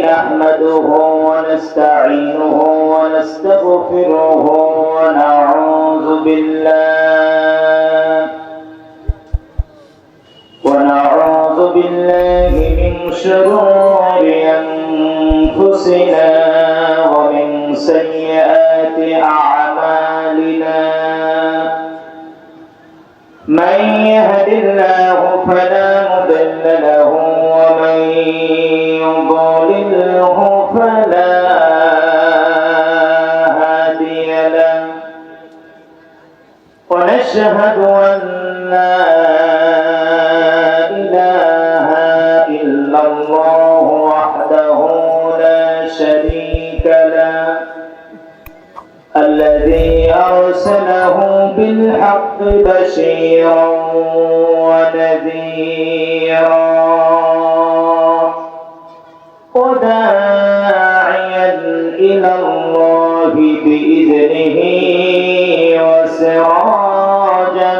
نحمده ونستعينه ونستغفره ونعوذ بالله من شرور أنفسنا ومن سيئات أعمالنا من يهد الله فلا مضل له ومن يضلله فلا هادي له ونشهد أن لا إله إلا الله وحده لا شريك له الذي أرسله بالحق بشيرا ونذيرا وداعيا إلى الله بإذنه وسراجا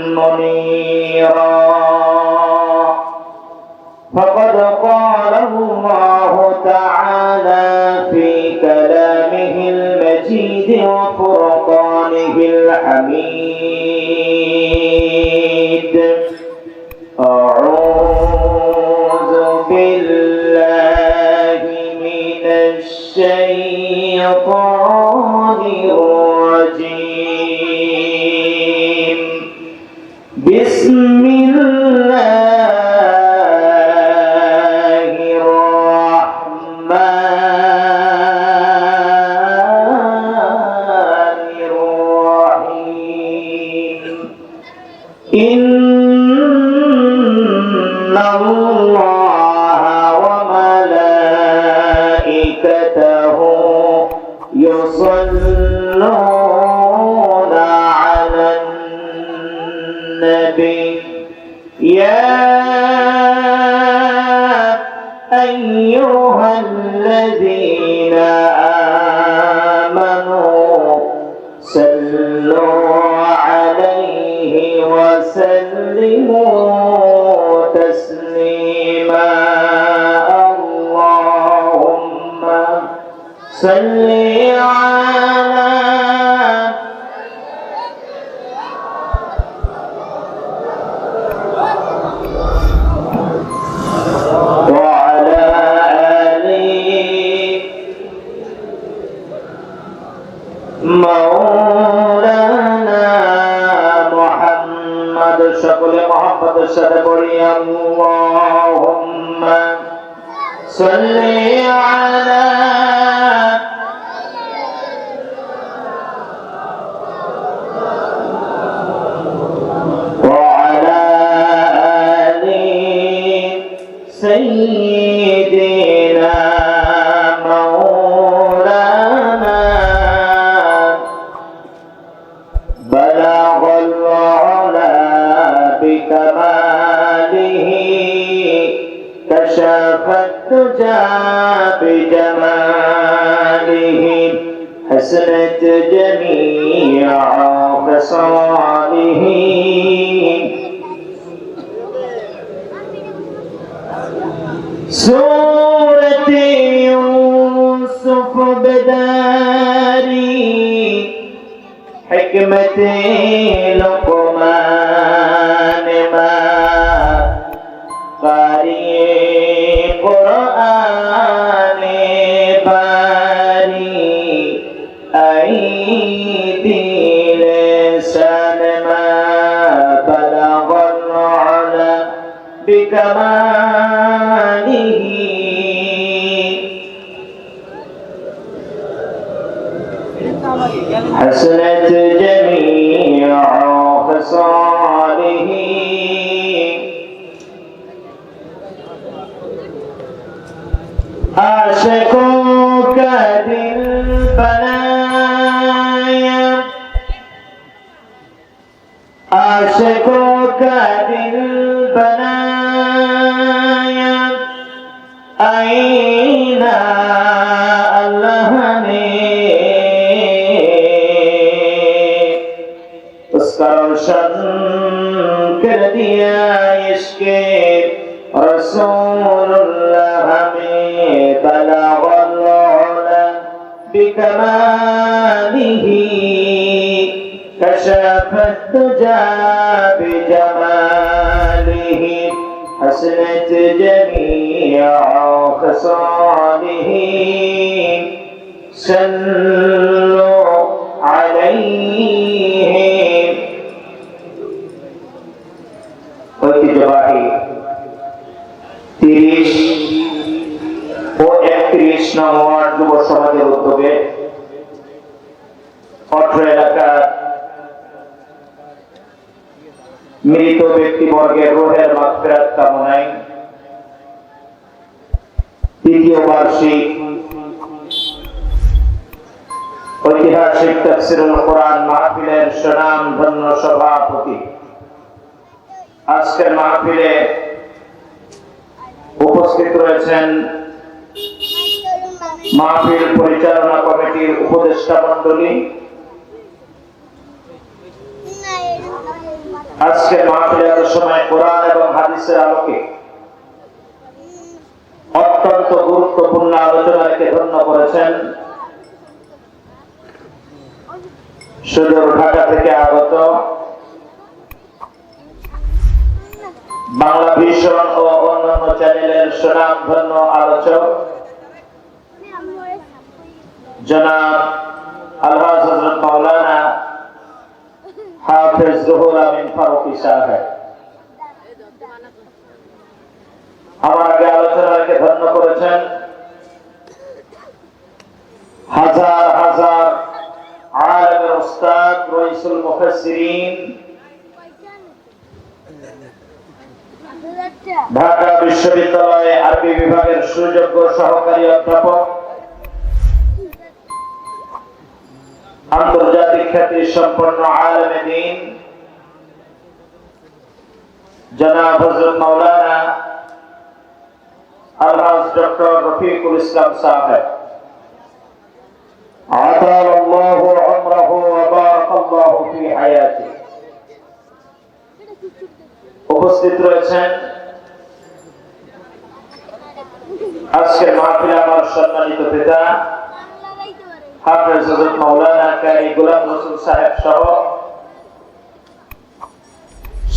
منيرا فقد قال الله تعالى في كلامه المجيد وفرقانه الحميد أعوذ بالله من الشيطان الرجيم بسم الله الرحمن الرحيم إن الله وملائكته يصلون على النبي يا أيها الذين آمنوا صلوا عليه وسلموا تسليما اللهم صل وعلى آله مولانا محمد সকলে মহব্বতের সাথে পড়ি اللهم صل على وعلى آل سيدنا مولانا بلغ العلا بكماله كشف الدجى بجماله حسنت جميع خصاله سورة يوسف بداري حكمة لقمان ما قارئ قرآن باري أيدي لسان ما بلغ العلا بكماله حسنت جميع خصاله عاشقك بالبنايا عاشقك بالبنايا أين रोशन कर दिया इश्क़ रसूलुल्लाह में كشف الدجى بجماله حسنت جميع خصاله صلوا عليه ঐতিহ্যবাহী 30 ও 31 নং ওয়ার্ড যুব সমাজের উদ্যোগে অত্র এলাকার মৃত ব্যক্তিবর্গের রূহের মাগফিরাত কামনায় তৃতীয় বার্ষিক ঐতিহাসিক তাফসীরুল কোরআন মাহফিলের সুনামধন্য সভাপতি আজকের মাহফিলে উপস্থিত রয়েছেন মাহফিল পরিচালনা কমিটির উপদেষ্টা মণ্ডলী। আজকের মাহফিলের সময় কোরআন এবং হাদিসের আলোকে অত্যন্ত গুরুত্বপূর্ণ আলোচনা রেখে ধন্য করেছেন সুদূর ঢাকা থেকে আগত বাংলা ভিশন ও অন্যান্য চ্যানেলের সুনামধন্য আলোচক জনাব আলহাজ হযরত মাওলানা হাফেজ রুহুল আমিন ফারুকী সাহেব। আমার আগে আলোচনা রেখে ধন্য করেছেন হাজার হাজার আলেমের উস্তাদ রইসুল মুফাসসিরিন ঢাকা বিশ্ববিদ্যালয়ে আরবি বিভাগের সুযোগ্য সহকারী অধ্যাপক আন্তর্জাতিক খ্যাতি সম্পন্ন আলেমে দ্বীন জনাব হযরত মাওলানা আলহাজ ডক্টর রফিকুল ইসলাম সাহেব আতালাল্লাহু উমরাহু ওয়া বারাকাল্লাহু ফি হায়াতি। উপস্থিত রয়েছেন আজকের মাহফিলে আমার সম্মানিত পিতা হাফেজ হযরত মাওলানা কারি গোলাম রসুল সাহেব সহ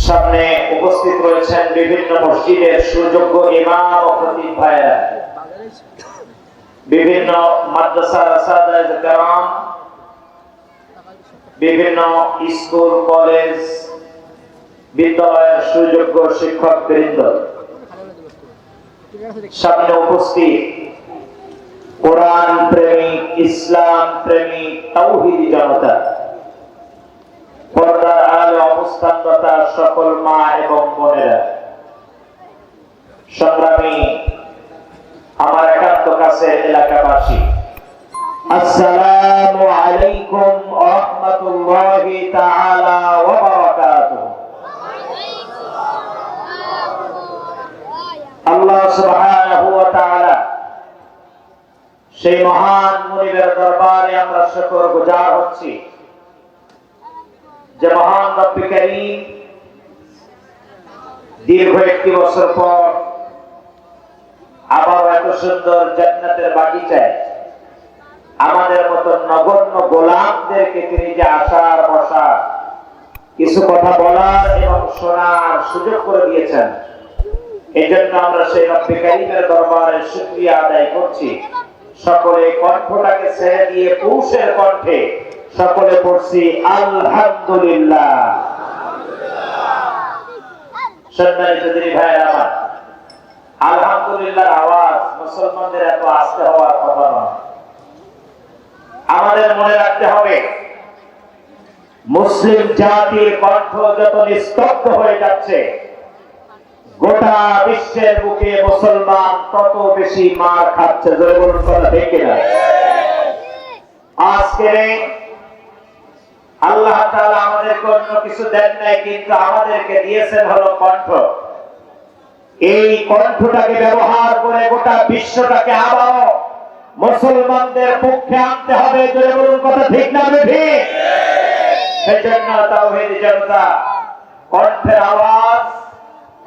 সামনে উপস্থিত রয়েছেন বিভিন্ন মসজিদের সুযোগ্য ইমাম ও খতিব ভাইরা, বিভিন্ন মাদ্রাসার আসাদায়ে কেরাম, বিভিন্ন স্কুল কলেজ বিদ্যালয়ের সুযোগ্য শিক্ষক বৃন্দ, সামনে উপস্থিত কোরআন প্রেমিক, ইসলাম প্রেমিক, তাওহীদি জনতা, পর্দার আড়ালে অবস্থানরত সকল মা এবং বোনেরা, সংগ্রামী আমার একান্ত কাছের এলাকাবাসী, আসসালামু আলাইকুম ওয়া রাহমাতুল্লাহি তাআলা ওয়া বারাকাতুহু। আল্লাহ সুবহানাহু ওয়া তাআলা সেই মহান মুনিবের দরবারে আমরা শুকর গুজার হচ্ছি যে মহান রব্বে কারীম দীর্ঘ একটি বছর পর আবার এত সুন্দর জান্নাতের বাগিচায় আমাদের মতো নগণ্য গোলামদেরকে তিনি যে আসার বসার কিছু কথা বলার এবং শোনার সুযোগ করে দিয়েছেন, এই জন্য আমরা সেই রব্বে কারীমের দরবারে শুকরিয়া আদায় করছি। সকলে কণ্ঠটাকে ছেড়ে দিয়ে পুরুষের কণ্ঠে সকলে পড়ছি আলহামদুলিল্লাহ। সম্মানিত দিনী ভাইরা আমার, আলহামদুলিল্লাহর আওয়াজ মুসলমানদের এত আস্তে হওয়ার কথা নয়। আমাদের মনে রাখতে হবে মুসলিম জাতির কণ্ঠ যত নিস্তব্ধ হয়ে যাচ্ছে, গোটা বিশ্বের বুকে মুসলমান তত বেশি মার খাচ্ছে। জোরে বলুন কথা ঠিক কিনা? আজকে আল্লাহ তাআলা আমাদেরকে অন্য কিছু দেন নাই, কিন্তু আমাদেরকে দিয়েছেন হলো কণ্ঠ। এই কণ্ঠটাকে ব্যবহার করে গোটা বিশ্বটাকে আবারও মুসলমানদের পক্ষে আনতে হবে। জোরে বলুন কথা ঠিক না ঠিক? সেজন্য তাওহীদি জনতা কণ্ঠের আওয়াজ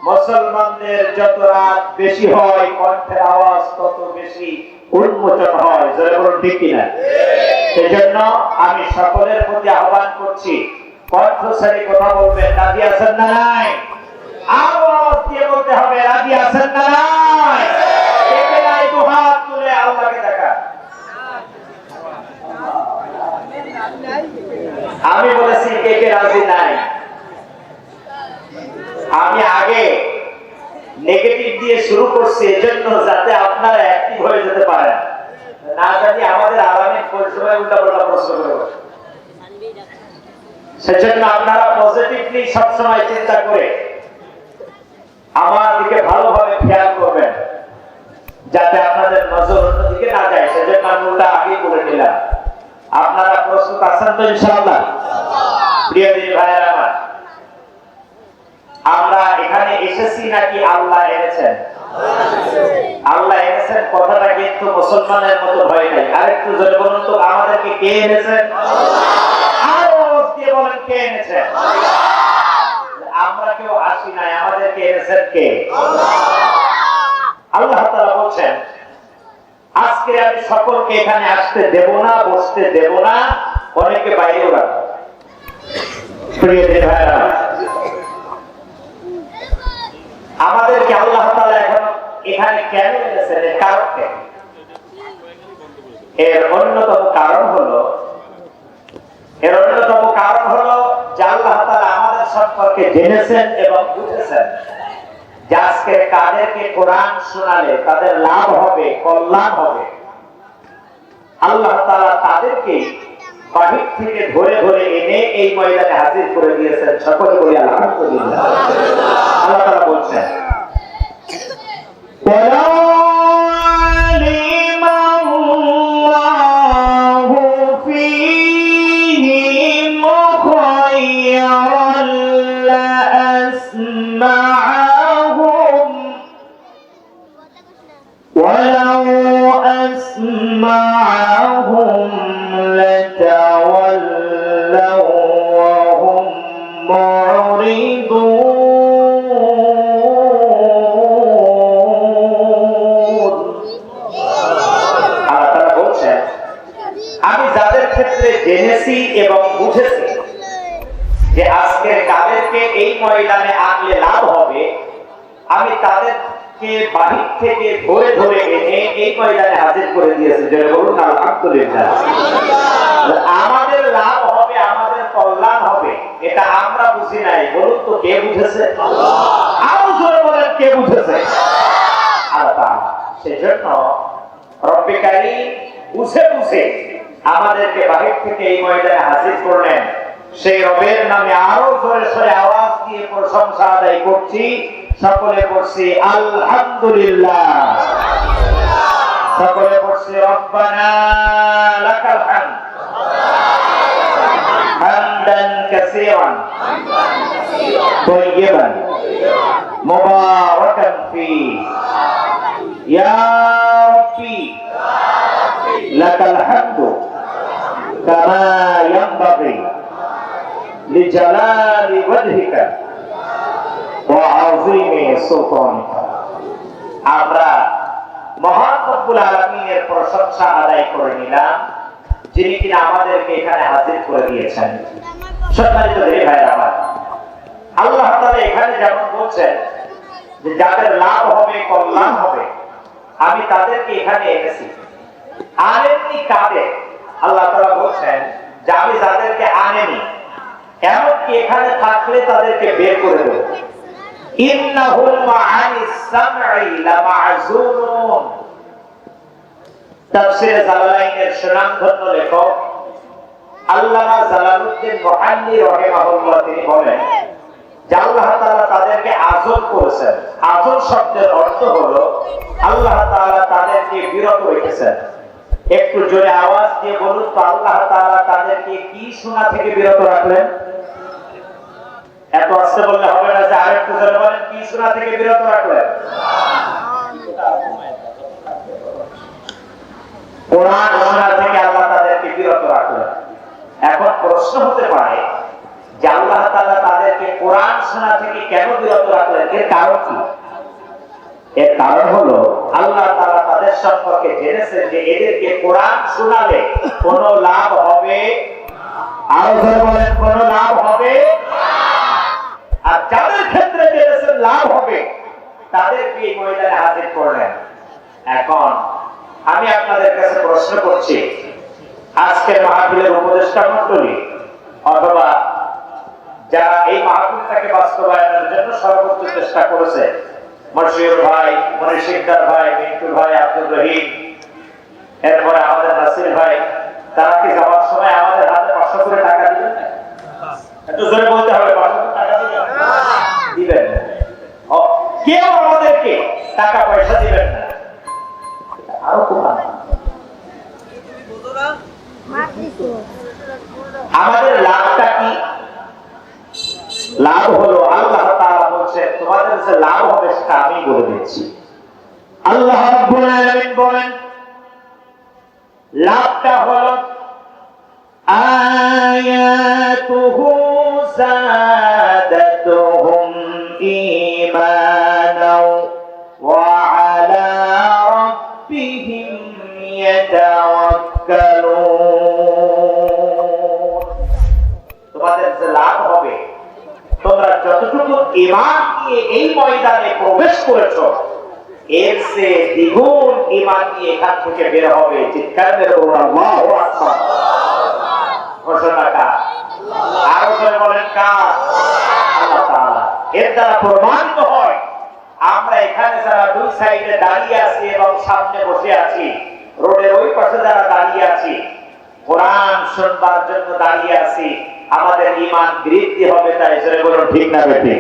মুসলমানদের যত রাত বেশি হয়, কণ্ঠের আওয়াজ তত বেশি উন্মোচন হয়। জোরে বলুন ঠিক কিনা? সেজন্য আমি সকলের প্রতি আহ্বান করছি, কণ্ঠস্বরে কথা বলবেন, রাজি আছেন না নাই? আওয়াজ দিয়ে বলতে হবে, রাজি আছেন না নাই? কে কে নাই দু হাত তুলে আল্লাহকে দেখা। আমি বলেছি কে কে রাজি নাই। আমি আগে নেগেটিভ দিয়ে শুরু করছি এজন্য যাতে আপনারা অ্যাক্টিভ হয়ে যেতে পারেন, না জানি আমাদের আরামের পরিষেবায় উল্টাপাল্টা প্রশ্ন করে বসে। সেজন্য আপনারা পজিটিভলি সবসময় চিন্তা করে আমার দিকে ভালোভাবে খেয়াল করবেন যাতে আপনাদের নজর অন্যদিকে না যায়। সেজন্য আমি ওটা আগে বলে নিলাম। আপনারা প্রস্তুত আছেন তো ইনশাআল্লাহ? প্রিয় দিনী ভাইয়েরা আমার, আমরা এখানে এসেছি নাকি আল্লাহ এনেছেন? আল্লাহ এনেছেন কথাটা কিন্তু মুসলমানের মতো ভয় নাই। আরেকটু জোরে বলুন তো, আমাদেরকে কে এনেছেন? আওয়াজ দিয়ে বলেন, কে এনেছেন? আমরা কেউ আসি নাই, আমাদেরকে এনেছেন কে? আল্লাহ তাআলা বলছেন, আজকে আমি সকলকে এখানে আসতে দেব না, বসতে দেব না, অনেকে বাইরেও রাখবো। প্রিয় ভাইরা, আমাদেরকে আল্লাহ তাআলা এখন এখানে কেন এনেছেন, এর কারণ কি? এর অন্যতম কারণ হলো যে আল্লাহ তাআলা আমাদের সম্পর্কে জেনেছেন এবং বুঝেছেন যে আজকে কাদেরকে কোরআন শোনালে তাদের লাভ হবে, কল্যাণ হবে। আল্লাহ তাআলা তাদেরকে বাহির থেকে ধরে ধরে এনে এই ময়দানে হাজির করে দিয়েছেন। সকলে বলি আলহামদুলিল্লাহ। আল্লাহ তাআলা বলছেন, জেনেছি এবং বুঝেছি যে আজকে কাদেরকে এই ময়দানে আনলে লাভ হবে, আমি তাদেরকে বাহির থেকে ধরে ধরে এনে এই ময়দানে হাজির করে দিয়েছি। যে বলুন আলহামদুলিল্লাহ। আমাদের লাভ হবে, আমাদের কল্যাণ হবে, এটা আমরা বুঝি নাই। বলুন তো কে বুঝেছে? আরো জোরে বলেন, কে বুঝেছে? আল্লাহ। সেজন্য রব্বে কারীম বুঝে বুঝে আমাদেরকে বাহির থেকে এই ময়দানে হাজির করলেন। সেই রবের নামে আরো জোরে সোরে আওয়াজ দিয়ে প্রশংসা আদায় করছি। সকলে পড়ছি আলহামদুলিল্লাহ। সকলে পড়ছি রব্বানা লাকাল হামদ হামদান কাসীরান তাইয়িবান মুবারাকান ফি ইয়া রাব্বি লাকাল হামদু কামা ইয়ানবাগি লিজালালি ওয়াজহিকা ওয়া আযীমি সুলতানিকা। আমরা মহান রব্বুল আলামিনের প্রশংসা আদায় করে নিলাম, যিনি কিনা আমাদেরকে এখানে হাজির করে দিয়েছেন। সম্মানিত ভাইরা আমার, আল্লাহ তাআলা এখানে যেমন বলছেন যে যাদের লাভ হবে, কল্যাণ হবে, আমি তাদেরকে এখানে এনেছি। আনেননি কাদের? আল্লাহ তাআলা বলছেন যে আমি যাদেরকে আনেনি, এমনকি এখানে থাকলে তাদেরকে বের করে দেব। ইন্নাহুল মাআনিস সামঈ লামা'যুনুন। তাফসীরে জালালাইনের সুনামধন্য লেখক আল্লামা জালালউদ্দিন মুহাল্লি রাহিমাহুল্লাহ তিনি বলেন যে আল্লাহ তাআলা তাদেরকে আযল করেছেন। আযল শব্দের অর্থ হলো আল্লাহ তাআলা তাদেরকে বিরত রেখেছেন। একটু জোরে আওয়াজ দিয়ে বলুন তো, আল্লাহ তাআলা তাদেরকে কি শোনা থেকে বিরত রাখলেন? এত আস্তে বললে হবে না, যে আরেকটু জোরে বলেন, কি শোনা থেকে বিরত রাখলেন? কোরআন শোনা থেকে আল্লাহ তাদেরকে বিরত রাখলেন। এখন প্রশ্ন হতে পারে যে আল্লাহ তাআলা তাদেরকে কোরআন শোনা থেকে কেন বিরত রাখলেন? এর কারণ কি? এর কারণ হলো আল্লাহ তাআলা তাদের সম্পর্কে জেনেছেন যে এদেরকে কোরআন শোনালে কোনো লাভ হবে আরো জোরে বলেন, কোনো লাভ হবে? আর যাদের ক্ষেত্রে পেরেছেন লাভ হবে তাদেরকে এই ময়দানে হাজির করলেন। এখন আমি আপনাদের কাছে প্রশ্ন করছি, আজকের মাহফিলের উপদেষ্টা মণ্ডলী অথবা যারা এই মাহফিলটাকে বাস্তবায়নের জন্য সর্বোচ্চ চেষ্টা করেছে, মশিউর ভাই, মনির শিকদার ভাই, মিন্টু ভাই, আব্দুর রহিম, এরপরে আমাদের নাসির ভাই, তারা কি যাওয়ার সময় আমাদের হাতে 500 করে টাকা দিবেন না? একটু জোরে বলতে হবে, 500 করে টাকা দিবেন? দিবেন না। কেউ আমাদেরকে টাকা পয়সা দিবেন না। আরো কোরআন আমাদের লাভটা কি? লাভ হলো আল্লাহ তাআলা বলছেন তোমাদের যে লাভ হবে সেটা আমি বলে দিচ্ছি। আল্লাহ রাব্বুল আলামিন বলেন লাভটা হলো আয়াতুহু যাদাতুহুম ঈমানাও ওয়া আলা রাব্বিহিম ইয়াতাওয়াক্কালুন। তোমাদের যে লাভ হবে, তোমরা যতটুকু ঈমান নিয়ে এই ময়দানে প্রবেশ করেছো এর চেয়ে দ্বিগুণ ঈমান নিয়ে এখান থেকে বের হবে। চিৎকার মেরে বলুন আল্লাহু আকবার। ঘোষণা কার? আরো করে বলেন কার? আল্লাহ তাআলা। এর দ্বারা প্রমাণিত হয় আমরা এখানে যারা দুই সাইডে দাঁড়িয়ে আছি এবং সামনে বসে আছি, রোডের ওই পাশে যারা দাঁড়িয়ে আছি, কোরআন শুনবার জন্য দাঁড়িয়ে আছি, আমাদের ঈমান বৃদ্ধি হবে। তাই জোরে বলুন ঠিক না বেঠিক?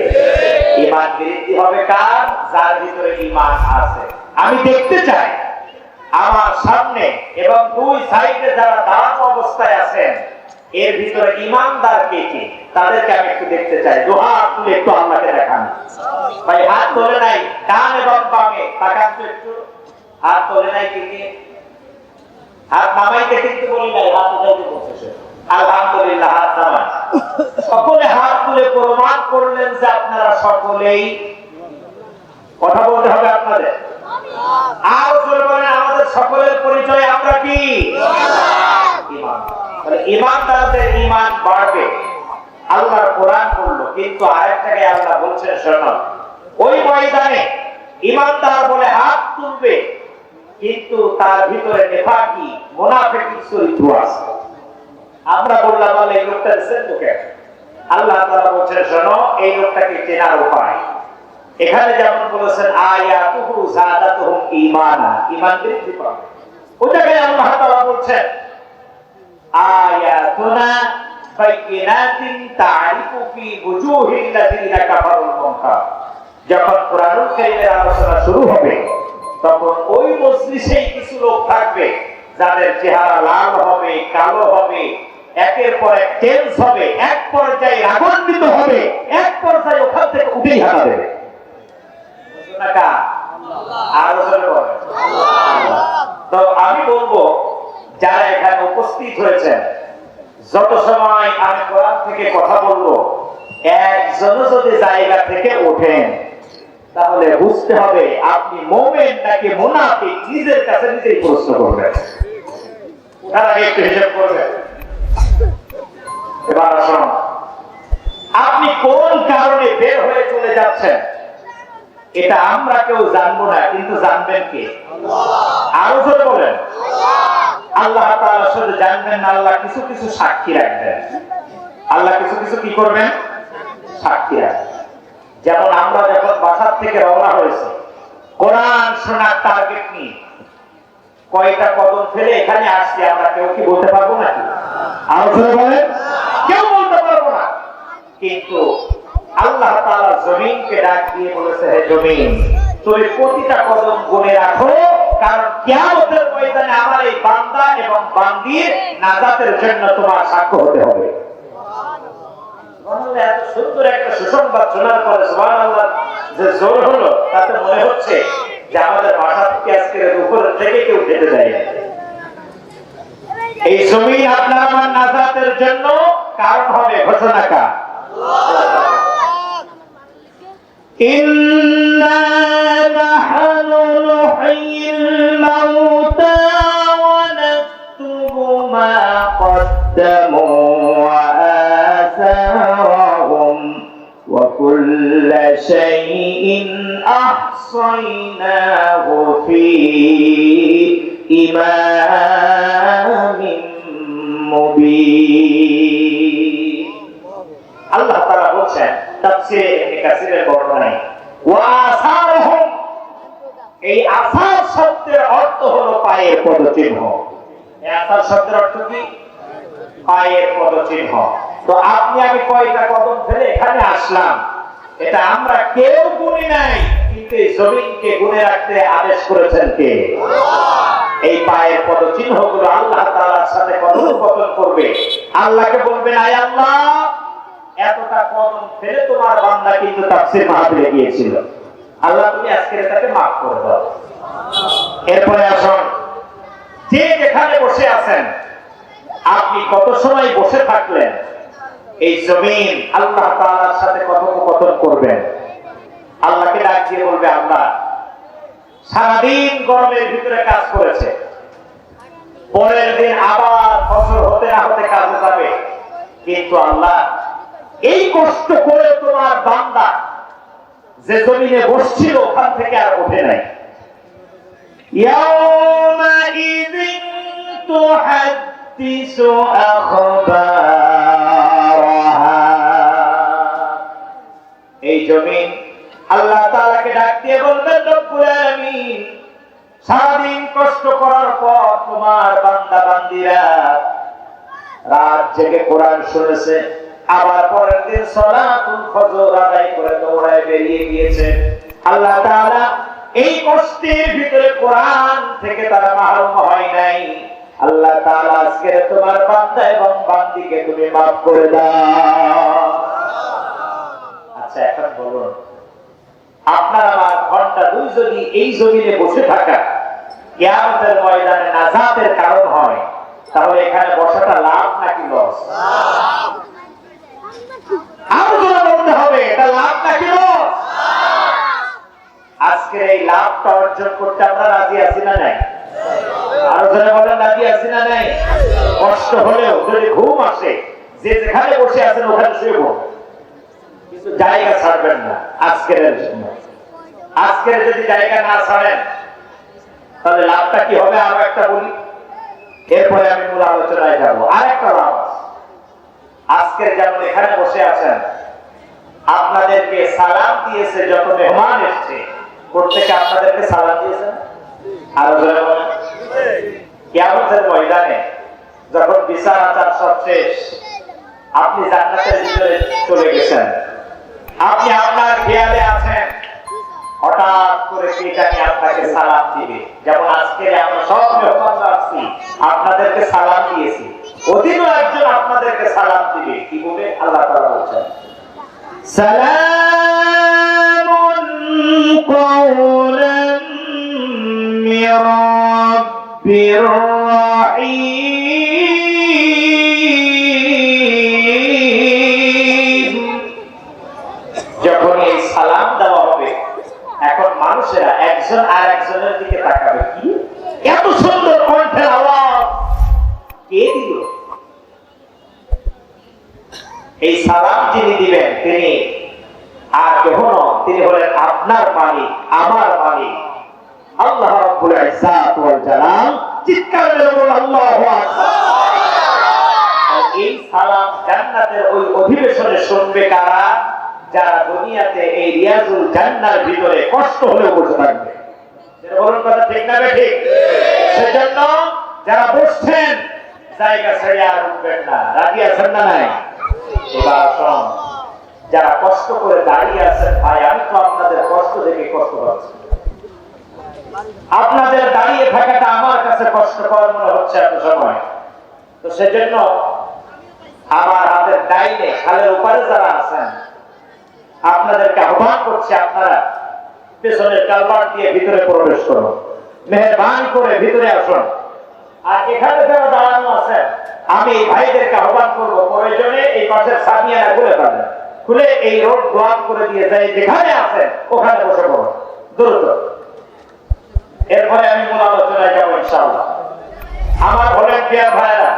ঈমান বৃদ্ধি হবে কার? যার ভিতরে ঈমান আছে। আমি দেখতে চাই আমার সামনে এবং দুই সাইডে যারা দাঁড়ানো অবস্থায় আছেন এর ভিতরে ঈমানদার কে কে, তাদেরকে আমি একটু দেখতে চাই। দুই হাত তুলে একটু আল্লাহকে দেখান। ভাই হাত তোলে নাই, ডান এবং বামে তাকান তো একটু। হাত তোলে নাই কে কে? হাত নামাইতে কিন্তু বলি নাই, হাত উঠাইতে বলতেছে। আলহামদুলিল্লাহ, হাত নামান। সকলে হাত তুলে প্রমাণ করলেন যে আপনারা সকলেই, কথা বলতে হবে আপনাদের। আর জোরে বলেন আমাদের সকলের পরিচয় আমরা কি? ঈমান। তাহলে ঈমানদারদের ঈমান বাড়বে। আল্লাহর কোরআন পড়লো, কিন্তু আরেকটাকে আল্লাহ বলছেন শোনো, ওই ময়দানে ঈমানদার বলে হাত তুলবে কিন্তু তার ভিতরে নেফাকি মুনাফিকি চরিত্র আছে। আমরা বললাম বলে এই লোকটা দেখছেন তো কেন? আল্লাহ তাআলা বলছেন শোনো, এই লোকটাকে চেনার উপায় এখানে যেমন বলেছেন আয়াতুহু যাদাতুহুম ঈমানা, ঈমান বৃদ্ধি পাবে। ওই জায়গায় আল্লাহ তাআলা বলছেন আয়াতুনা বাইয়িনাতিন তা'রিফু ফি ওয়ুজুহিল লাযিনা কাফারুল মুনকার। যখন কোরআনুল কারীমের আলোচনা শুরু হবে তখন ওই মজলিসেই কিছু লোক থাকবে যাদের চেহারা লাল হবে, কালো হবে, একের পর এক টেন্স হবে, এক পর্যায়ে রাগান্বিত হবে, এক পর্যায়ে ওখান থেকে উঠেই হাঁটা দেবে। তো আমি বলবো যারা এখানে উপস্থিত হয়েছেন, যত সময় আমি কোরআন থেকে কথা বলবো একজন যদি জায়গা থেকে ওঠেন তাহলে বুঝতে হবে আপনি মুমিন নাকি মুনাফিক, নিজের কাছে নিজেই প্রশ্ন করবেন। তার আগে একটু হিসাব করবেন। এবার আসুন, আপনি কোন কারণে বের হয়ে চলে যাচ্ছেন এটা আমরা কেউ জানবো না, কিন্তু জানবেন কে? আরো জোরে বলেন। আল্লাহ তাআলা শুধু জানবেন না, আল্লাহ কিছু কিছু সাক্ষী রাখবেন। আল্লাহ কিছু কিছু কি করবেন? সাক্ষী রাখবেন। যেমন আমরা যখন বাসার থেকে রওনা হয়েছি কোরআন শোনার টার্গেট নিয়ে, কয়টা কদম ফেলে এখানে আসছি আমরা কেউ কি বলতে পারবো নাকি? আরো জোরে বলেন। কেউ বলতে পারবো না, কিন্তু আল্লাহ তাআলা জমিনকে ডাক দিয়ে বলেছে, হে জমিন তুমি প্রতিটা কদম গুনে রাখো, কারণ কিয়ামতের ময়দানে আমার এই বান্দা এবং বান্দির নাজাতের জন্য তোমার সাক্ষ্য হতে হবে। সুবহানাল্লাহ। এত সুন্দর একটা সুসংবাদ শোনার পরে সুবহানাল্লাহ যে জোর হলো, তাতে মনে হচ্ছে যে আমাদের বাসা থেকে আজকের উপর থেকে কেউ খেতে দেয়। এই জমিন আপনার আমার নাজাতের জন্য কারণ হবে। ঘোষণা কার? ইন্না নাহনু নুহয়িল মাউতা ওয়া নাকতুবু মা কদ্দামু ওয়া কুল্লা শাইইন আহসাইনাহু ফি ইমামিন মুবিন। আল্লাহ তাআলা বলেন তাফসীরে ইবনে কাসিরের বর্ণনায়, ওয়া আসারহুম, এই আসার শব্দের অর্থ হলো পায়ের পদচিহ্ন। এই আসার শব্দের অর্থ কি? পায়ের পদচিহ্ন। তো আপনি আমি কয়টা কদম ফেলে এখানে আসলাম, এটা আমরা কেউ গুনি নাই, কিন্তু এই জমিনকে গুনে রাখতে আদেশ করেছেন কে? এই পায়ের পদচিহ্নগুলো আল্লাহ তাআলার সাথে কথোপকথন করবে। আল্লাহকে বলবেন, আয় আল্লাহ, এতটা কদম ফেলে তোমার বান্দা কিন্তু তাফসীর মাহফিলে গিয়েছিল, আল্লাহ তুমি আজকে তাকে মাফ করে দাও। এরপরে আসুন, যে যেখানে বসে আছেন, আপনি কত সময় বসে থাকলেন, এই জমিন আল্লাহ তাআলার সাথে কথোপকথন করবেন। আল্লাহকে ডাক দিয়ে বলবে, আল্লাহ সারাদিন গরমের ভিতরে কাজ করেছে, পরের দিন আবার ফসল হতে না হতে কাজে যাবে, কিন্তু আল্লাহ এই কষ্ট করে তোমার বান্দা যে জমিনে বসছিল ওখান থেকে আর ওঠে নাই। ইয়াউমাইযিন তুহাদ্দিসু আখবারাহা, এই জমিন আল্লাহ তাআলাকে ডাক দিয়ে বলবেন, রব্বুল আলামিন সারাদিন কষ্ট করার পর তোমার বান্দা বান্দীরা রাত জেগে কোরআন শুনেছে, আবার পরের দিন সালাতুল ফজর আদায় করে দৌড়ায় বেরিয়ে গিয়েছে। আল্লাহ তাআলা এই কষ্টের ভিতরে কোরআন থেকে তারা মাহরুম হয় নাই। আল্লাহ তাআলা আজকে তোমার বান্দা এবং বান্দীকে তুমি মাফ করে দাও। আচ্ছা, এখন বলুন, আপনার আমার ঘন্টা 2 যদি এই জমিনে বসে থাকা কিয়ামতের ময়দানে নাজাতের কারণ হয়, তাহলে এখানে বসাটা লাভ নাকি লস? আরো জোরে বলতে হবে, এটা লাভ নাকি লস? আজকে এই লাভটা অর্জন করতে আমরা রাজি আছি না নাই? আরো জোরে বলেন, রাজি আছি না নাই? কষ্ট হলেও যদি ঘুম আসে, যে যেখানে বসে আছেন ওখানে শুয়ে পড়ুন, কিন্তু জায়গা ছাড়বেন না। আজকের যদি জায়গা না ছাড়েন, তাহলে লাভটা কি হবে আরো একটা বলি, এরপরে আমি মূল আলোচনায় যাবো। আর একটা লাভ আছে, আজকের যেমন এখানে বসে আছেন, আপনাদেরকে সালাম দিয়েছে, যত মেহমান এসছে প্রত্যেকে আপনাদেরকে সালাম দিয়েছেন। আরো জোরে বলেন, কিয়ামতের ময়দানে যখন বিচার আচার সব শেষ, আপনি জান্নাতের ভিতরে চলে গেছেন, আপনি আপনার খেয়ালে আছেন, হঠাৎ করে কে জানি আপনাকে সালাম দিবে। যেমন আজকে আমরা সব মেহমান আসছি, আপনাদেরকে সালাম দিয়েছি, অধীন একজন আপনাদেরকে সালাম দিবে, কি বলে? আল্লাহ তাআলা বলেন, সালামুন কাওলাম মির রাব্বির রাহিম। যখন এই সালাম দেওয়া হবে, এখন মানুষেরা একজন আর একজনের দিকে তাকাবে, কি এত সুন্দর কণ্ঠের আওয়াজ কে দিল? এই সালাম যিনি দিবেন তিনি আর কেহ নন, তিনি হলেন আপনার মালিক, আমার মালিক আল্লাহ রাব্বুল ইজ্জাত ওয়াল জালাল। চিৎকার করে বলুন আল্লাহু আকবার। এই সালাম জান্নাতের ওই অধিবেশনে শুনবে কারা? যারা দুনিয়াতে এই রিয়াজুল জান্নার ভিতরে কষ্ট হলেও বসে থাকবে। বলুন কথা ঠিক না ঠিক? সেজন্য যারা বসছেন জায়গা ছেড়ে আর উঠবেন না, রাজি আছেন না নাই? এবার আসুন, যারা কষ্ট করে দাঁড়িয়ে আছেন, ভাই আমি তো আপনাদের কষ্ট দেখে কষ্ট পাচ্ছি, আপনাদের দাঁড়িয়ে থাকাটা আমার কাছে কষ্টকর মনে হচ্ছে এত সময়। তো সেজন্য আমার হাতের ডাইনে খালের উপরে যারা আছেন, আপনাদেরকে আহ্বান করছি, আপনারা পেছনের কালভার্ট দিয়ে ভিতরে প্রবেশ করুন, মেহেরবানি করে ভিতরে আসুন। আর এখানে যারা দাঁড়ানো আছেন, আমি এই ভাইদেরকে আহ্বান করবো, প্রয়োজনে এই পাশের সামিয়ানা খুলে ফেলেন, খুলে এই রোড ব্লক করে দিয়ে যায়, যেখানে আছেন ওখানে বসে পড়ুন দ্রুত। এরপরে আমি মূল আলোচনায় যাবো ইনশাআল্লাহ। আমার ভলেন্টিয়ার ভাইরা,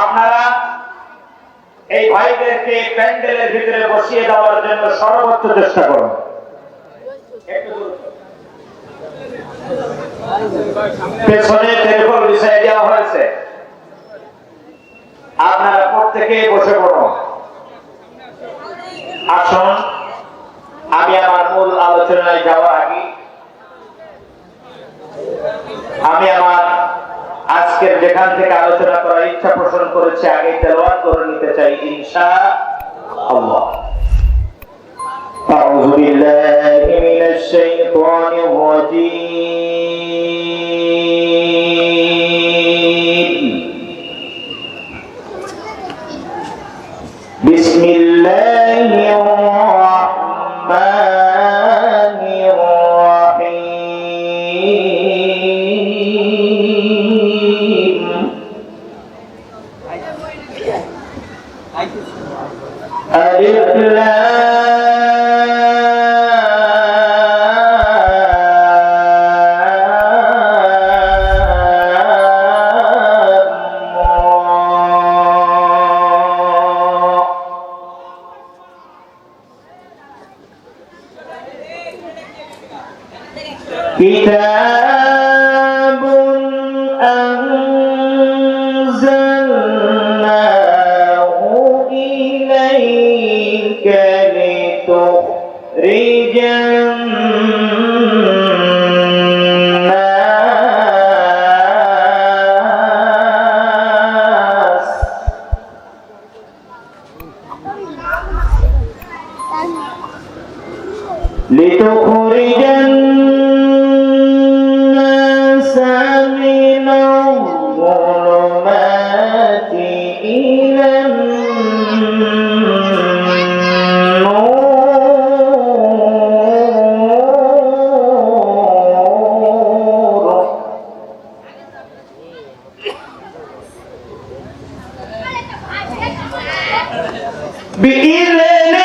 আপনারা এই ভাইদেরকে প্যান্ডেলের ভিতরে বসিয়ে দেওয়ার জন্য সর্বোচ্চ চেষ্টা করুন। পেছনে টেলিফোন বিষয় দেওয়া হয়েছে, আপনারা প্রত্যেকে বসে পড়ুন। আসুন, আমি আমার মূল আলোচনায় যাওয়ার আগে আমি আমার আজকের যেখান থেকে আলোচনা করার ইচ্ছা পোষণ করেছি আগে তেলাওয়াত করে নিতে চাই ইনশাআল্লাহ। আউযু বিল্লাহি মিনাশ শাইতানির রাজীম। বিসমিল্লাহির রাহমানির রাহিম। আলিফ লাম كتاب أنزلناه إليك لتخرج الناس لتخرج الناس من الظلمات إلى النور بإذن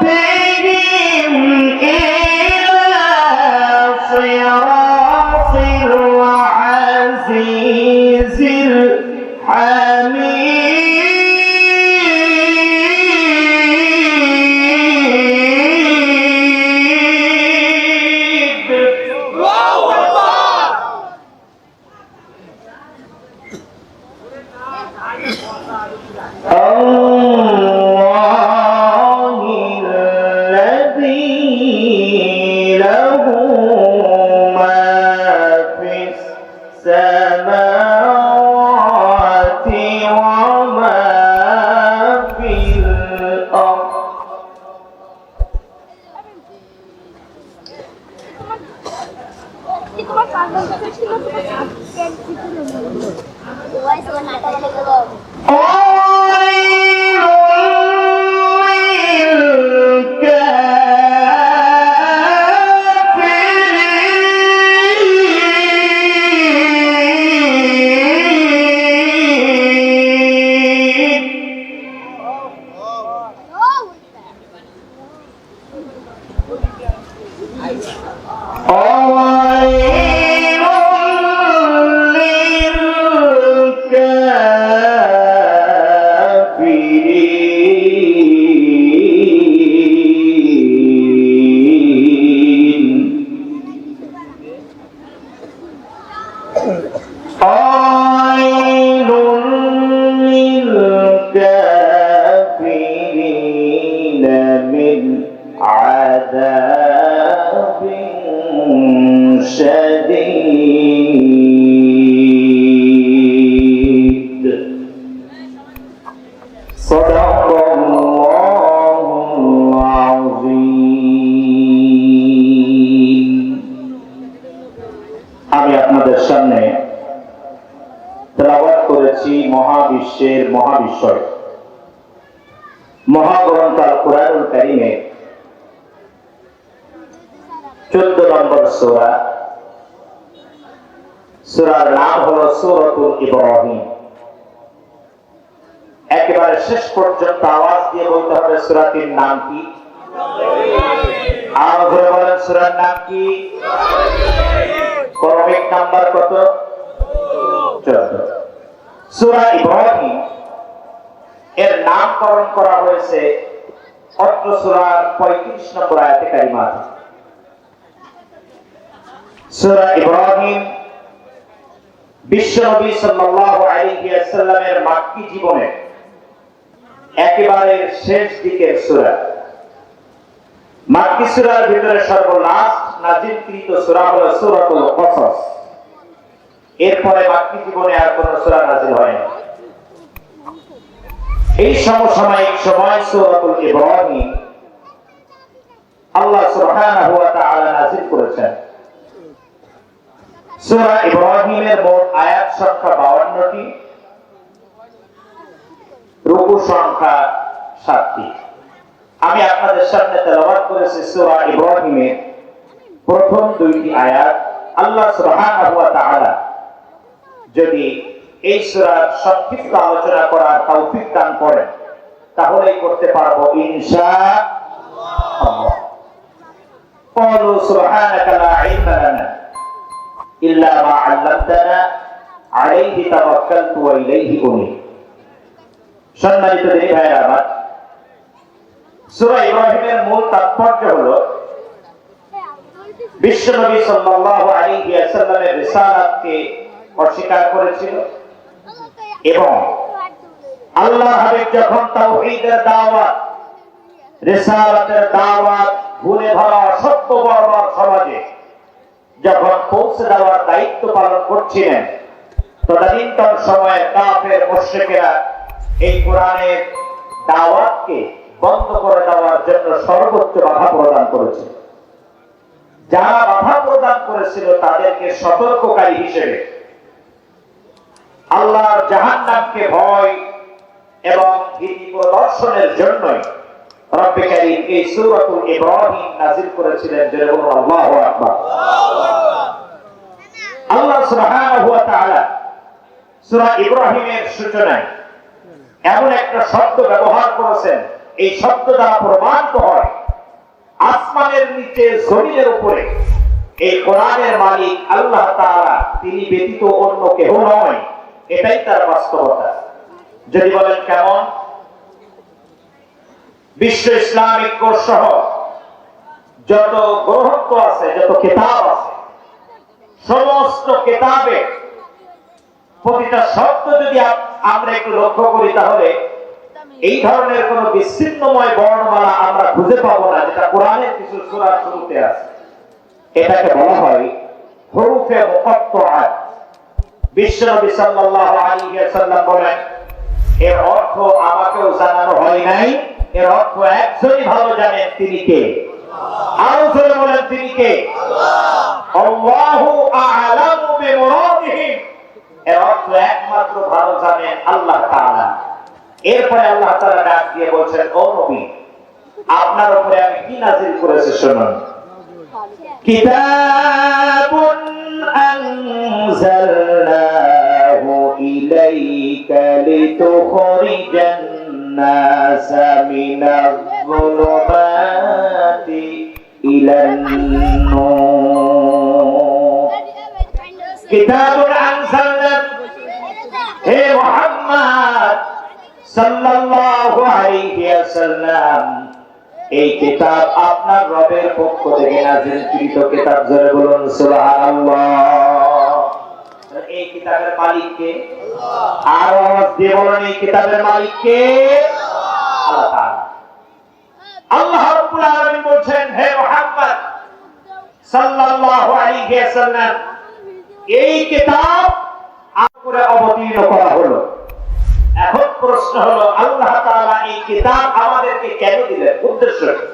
ربهم إلى صراط العزيز الحميد. الله أكبر. الله الذي له ما في السماوات وما في الأرض. عذاب شديد. صدق الله العظيم. আমি আপনাদের সামনে তেলাওয়াত করেছি মহাবিশ্বের মহাবিশ্বর মহাগ্রন্থ আল কুরআনুল কারীমের 14 নম্বর সূরা। সূরার নাম হলো সূরাতুল ইব্রাহিম। একেবারে শেষ পর্যন্ত আওয়াজ দিয়ে বলতে হবে সূরাটির নাম কি। আর ধরে বলেন সূরার নাম কি। ক্রমিক নাম্বার কত? 14। সূরা ইব্রাহিম নামকরণ করা হয়েছে অত্র সূরার 35 নম্বর আয়াতে কারিমা। সূরা ইব্রাহিম বিশ্বনবী সাল্লাল্লাহু আলাইহি ওয়াসাল্লামের মাক্কি জীবনের একেবারে শেষ দিকের সূরা। মাক্কি সূরার ভিতরে সর্বলাস্ট নাযিলকৃত সূরা হলো সূরাতুল কসস। এরপরে মাক্কি জীবনে আর কোন সূরা নাযিল হয়নি। এই সমসাময়িক সময় সূরাতুল ইব্রাহিম আল্লাহ সুবহানাহু ওয়া তাআলা নাযিল করেছেন। সূরা ইব্রাহিমের মোট আয়াত সংখ্যা 52টি, রুকু সংখ্যা 7টি। আমি আপনাদের সামনে তেলাওয়াত করেছি সূরা ইব্রাহিমের প্রথম 2টি আয়াত। আল্লাহ সুবহানাহু ওয়া তাআলা যদি এই সূরার সংক্ষিপ্ত আলোচনা করার তৌফিক দান করেন তাহলেই করতে পারবো ইনশাআল্লাহ। ক্বালু সুবহানাকা লা ইলমা লানা ইল্লা মা 'আল্লামতানা আলাইহি তাওয়াক্কালতু ওয়া ইলাইহি উনীব। সম্মানিত দিনী ভাইরা আমার, সূরা ইব্রাহিমের মূল তাৎপর্য হলো বিশ্বনবী সাল্লাল্লাহু আলাইহি ওয়াসাল্লামের রিসালাতকে অস্বীকার করেছিল এবং আল্লাহর হাবিব যখন তাওহীদের দাওয়াত, রিসালাতের দাওয়াত ভুলে ভরা অসত্য বর্বর সমাজে যখন পৌঁছে দেওয়ার দায়িত্ব পালন করছিলেন, তদানীন্তন সময়ের কাফের মুশরিকেরা এই কোরআনের দাওয়াতকে বন্ধ করে দেওয়ার জন্য সর্বোচ্চ বাধা প্রদান করেছে। যারা বাধা প্রদান করেছিল তাদেরকে সতর্ককারী হিসেবে আল্লাহর জাহান্নামকে ভয় এবং ভীতি প্রদর্শনের জন্যই রব্বে কারীম এই সূরাতুল ইব্রাহিম নাযিল করেছিলেন। যারা বলুন আল্লাহু আকবার। আল্লাহ সুবহানাহু ওয়া তাআলা সূরা ইব্রাহিমের সূচনায় এমন একটা শব্দ ব্যবহার করেছেন, এই শব্দ দ্বারা প্রমাণিত হয় আসমানের নিচে জমিনের উপরে এই কোরআনের মালিক আল্লাহ তাআলা, তিনি ব্যতীত অন্য কেউ নয়। এটাই তার বাস্তবতা। যদি বলেন কেমন? বিশ্ব ইসলামিক কোর্স সহ যত গ্রন্থ আছে, যত কিতাব আছে, সমস্ত কিতাবে প্রতিটা শব্দ যদি আমরা একটু লক্ষ্য করি তাহলে এই ধরনের কোন বিচ্ছিন্নময় বর্ণমালা আমরা খুঁজে পাবো না যেটা কোরআনের কিছু সূরার শুরুতে আছে। এটাকে বলা হয় হুরুফে মুকাত্তাআত। বিশ্বনবী সাল্লাল্লাহু আলাইহি ওয়াসাল্লাম বলেন, এর অর্থ আমাকেও জানানো হয় নাই, এর অর্থ একজনই ভালো জানেন, তিনি কে? আরো জোরে বলেন, তিনি কে? আল্লাহু আ'লামু বিমুরাদিহি। এর অর্থ একমাত্র ভালো জানেন আল্লাহ তাআলা। এরপরে আল্লাহ তাআলা ডাক দিয়ে বলছেন, ও নবী, আপনার উপরে আমি কি নাযিল করেছি শুনুন। কিতাবুন আনজালনাহু ইলাইকা লিতুখরিজান নাসা মিনাজ-যুলুমাতি ইলান নূর। কিতাবুন আনজালনাহু, হে মুহাম্মদ সাল্লাল্লাহু আলাইহি ওয়াসাল্লাম, এই কিতাব আপনার রবের পক্ষ থেকে নাযিলকৃত কিতাব। জোরে বলুন সুবহানাল্লাহ। এই কিতাবের মালিক কে? আর আওয়াজ দিয়ে বলুন, এই কিতাবের মালিক কে? আল্লাহ তাআলা। আল্লাহ রাব্বুল আলামিন বলছেন, হে মুহাম্মদ সাল্লাল্লাহু আলাইহি ওয়াসাল্লাম, এই কিতাব আপনার অবতীর্ণ করা হলো। এখন প্রশ্ন হলো, আল্লাহ তাআলা এই কিতাব আমাদেরকে কেন দিলেন? উদ্দেশ্য কি?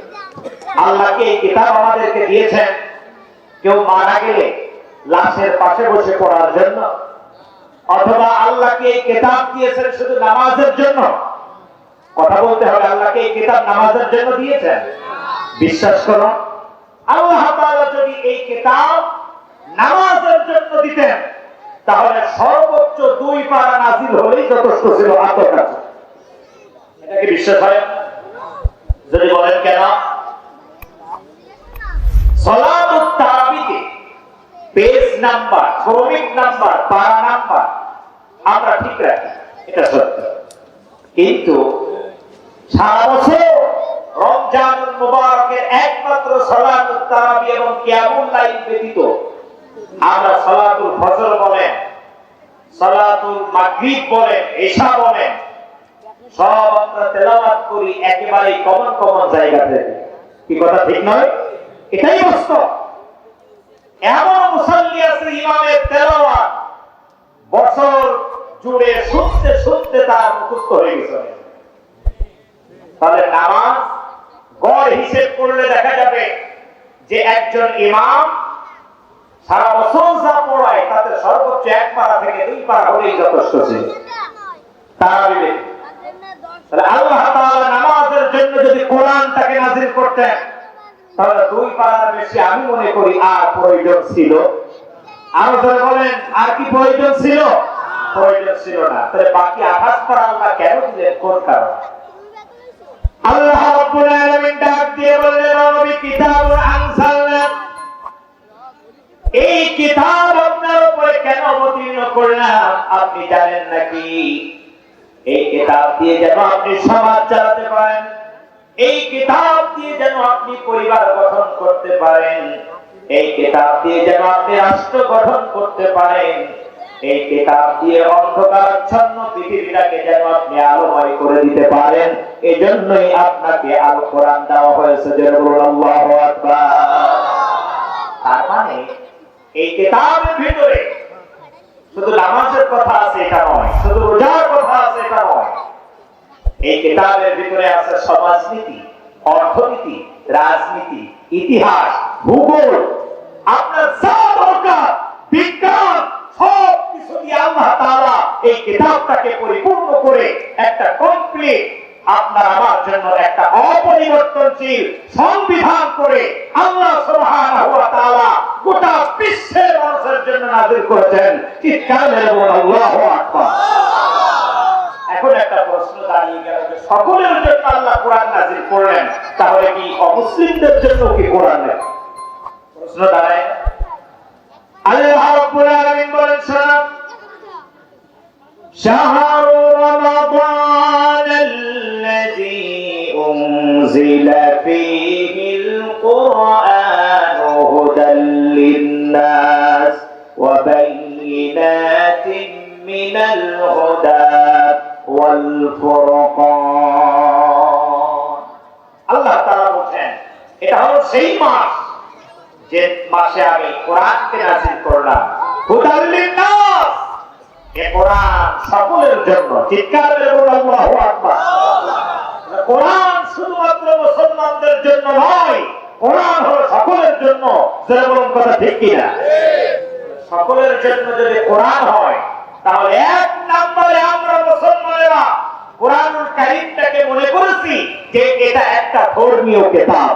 আল্লাহকে এই কিতাব আমাদেরকে দিয়েছেন কেউ মারা গেলে লাশের পাশে বসে পড়ার জন্য, অথবা আল্লাহকে এই কিতাব দিয়েছেন শুধু নামাজের জন্য? কথা বলতে হবে, আল্লাহকে এই কিতাব নামাজের জন্য দিয়েছেন? বিশ্বাস করো, আল্লাহ তাআলা যদি এই কিতাব নামাজের জন্য দিতেন তাহলে সর্বোচ্চ 2 পারা নাযিল হলেই যথেষ্ট ছিল আপনার কাছে। এটা কি বিশ্বাস হয়? যদি বলেন কেন? সালাতুত তারাবিতে পেজ নাম্বার, ক্রমিক নাম্বার, পারা নাম্বার আমরা ঠিক রাখি, এটা সত্য। কিন্তু সারা বছর রমজানুল মুবারকের একমাত্র সালাতুত তারাবি এবং কিয়ামুল লাইল ব্যতীত আমরা সালাতুল ফজর বলেন, সালাতুল মাগরিব বলেন, ইশা বলেন, সব আমরা তেলাওয়াত করি একেবারে কমন জায়গা থেকে। কি কথা ঠিক নয়? এটাই বাস্তব। এমন মুসাল্লি আছে ইমামের তেলাওয়াত বছর জুড়ে শুনতে শুনতে তার মুখস্থ হয়ে গেছে। তাহলে নামাজ গড় হিসেব করলে দেখা যাবে যে একজন ইমাম সারা বছর যা পড়ায় তাতে সর্বোচ্চ 1 পারা থেকে 2 পারা হলেই যথেষ্ট ছিল। তাহলে আল্লাহ তাআলা নামাজের জন্য যদি কোরআনটাকে নাযিল করতেন তাহলে 2 পারার বেশি আমি মনে করি আর প্রয়োজন ছিল। আরো যারা বলেন আর কি প্রয়োজন ছিল? প্রয়োজন ছিল না। তাহলে বাকি 28 পারা আল্লাহ কেন দিলেন? কোন কারণে? আল্লাহ রাব্বুল আলামিন ডাক দিয়ে বললেন, নবী কিতাবুন আনসালনা, এই কিতাব আপনার উপরে কেন অবতীর্ণ করলাম আপনি জানেন নাকি? এই কিতাব দিয়ে যেন আপনি সমাজ চালাতে পারেন, এই কিতাব দিয়ে যেন আপনি পরিবার গঠন করতে পারেন, এই কিতাব দিয়ে যেন আপনি রাষ্ট্র গঠন করতে পারেন, এই কিতাব দিয়ে অন্ধকারাচ্ছন্ন পৃথিবীটাকে যেন আপনি আলোময় করে দিতে পারেন। এজন্যই আপনাকে আল কোরআন দেওয়া হয়েছে। যেন বলুন আল্লাহু আকবার। তার মানে এই কিতাবের ভিতরে শুধু নামাজের কথা আছে এটা নয়, শুধু রোজার কথা আছে এটা নয়। এই কিতাবের ভিতরে আছে সমাজনীতি, অর্থনীতি, রাজনীতি, ইতিহাস, ভূগোল, আপনার যা দরকার, বিজ্ঞান, সব কিছু দিয়ে আল্লাহ তাআলা এই কিতাবটাকে পরিপূর্ণ করে একটা কমপ্লিট আপনার আমার জন্য একটা অপরিবর্তনশীল সংবিধান করে আল্লাহ সুবহানাহু ওয়া তাআলা গোটা বিশ্বের মানুষের জন্য নাযিল করেছেন। চিৎকার মেরে বলুন আল্লাহু আকবার। এখন একটা প্রশ্ন দাঁড়িয়ে গেল যে সকলের জন্য আল্লাহ কোরআন নাযিল করলেন, তাহলে কি অমুসলিমদের জন্য কি কোরআন নেই? প্রশ্ন দাঁড়ায়। আল্লাহ রাব্বুল আলামিন বলেন, শোনো, শাহরু রমাদান আল্লাযী উনজিলা ফীহিল কুরআন হুদাল লিন-নাস ওয়া বাইয়িনাতিন মিনাল হুদা ওয়াল ফুরকান। আল্লাহ তাআলা বলেন এটা হলো সেই মাস যে মাসে আমি কোরআনকে নাযিল করলাম। হুদাল লিন-নাস, এই কোরআন সকলের জন্য। চিৎকার করে বলুন আল্লাহু আকবার। কোরআন শুধুমাত্র মুসলমানদের জন্য নয়, কোরআন হলো সকলের জন্য। যারা বলুন কথা ঠিক কিনা? সকলের জন্য যদি কোরআন হয় তাহলে এক নম্বরে আমরা মুসলমানেরা কোরআনুল কারীমটাকে মনে করেছি যে এটা একটা ধর্মীয় কিতাব।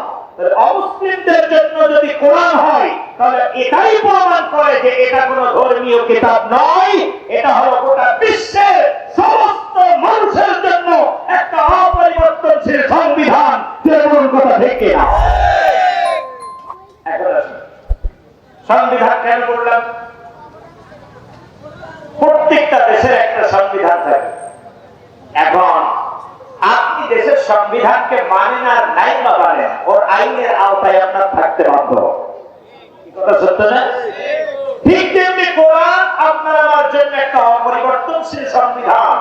অমুসলিমদের জন্য যদি কোরআন হয় তাহলে এটাই প্রমাণ করে যে এটা কোনো ধর্মীয় কিতাব নয়, এটা হলো গোটা বিশ্বের সমস্ত মানুষের জন্য একটা অপরিবর্তনশীল সংবিধান। যেমন কথা ঠিক না? এখন সংবিধান কেন বললাম? প্রত্যেকটা দেশের একটা সংবিধান থাকে। এখন আপনি দেশের সংবিধানকে মানেন আর নাই বা মানেন, ওর আইনের আওতায় আপনার থাকতে বাধ্য। কথা সত্য না? ঠিক তেমনি কোরআন আপনার আমার জন্য একটা অপরিবর্তনশীল সংবিধান।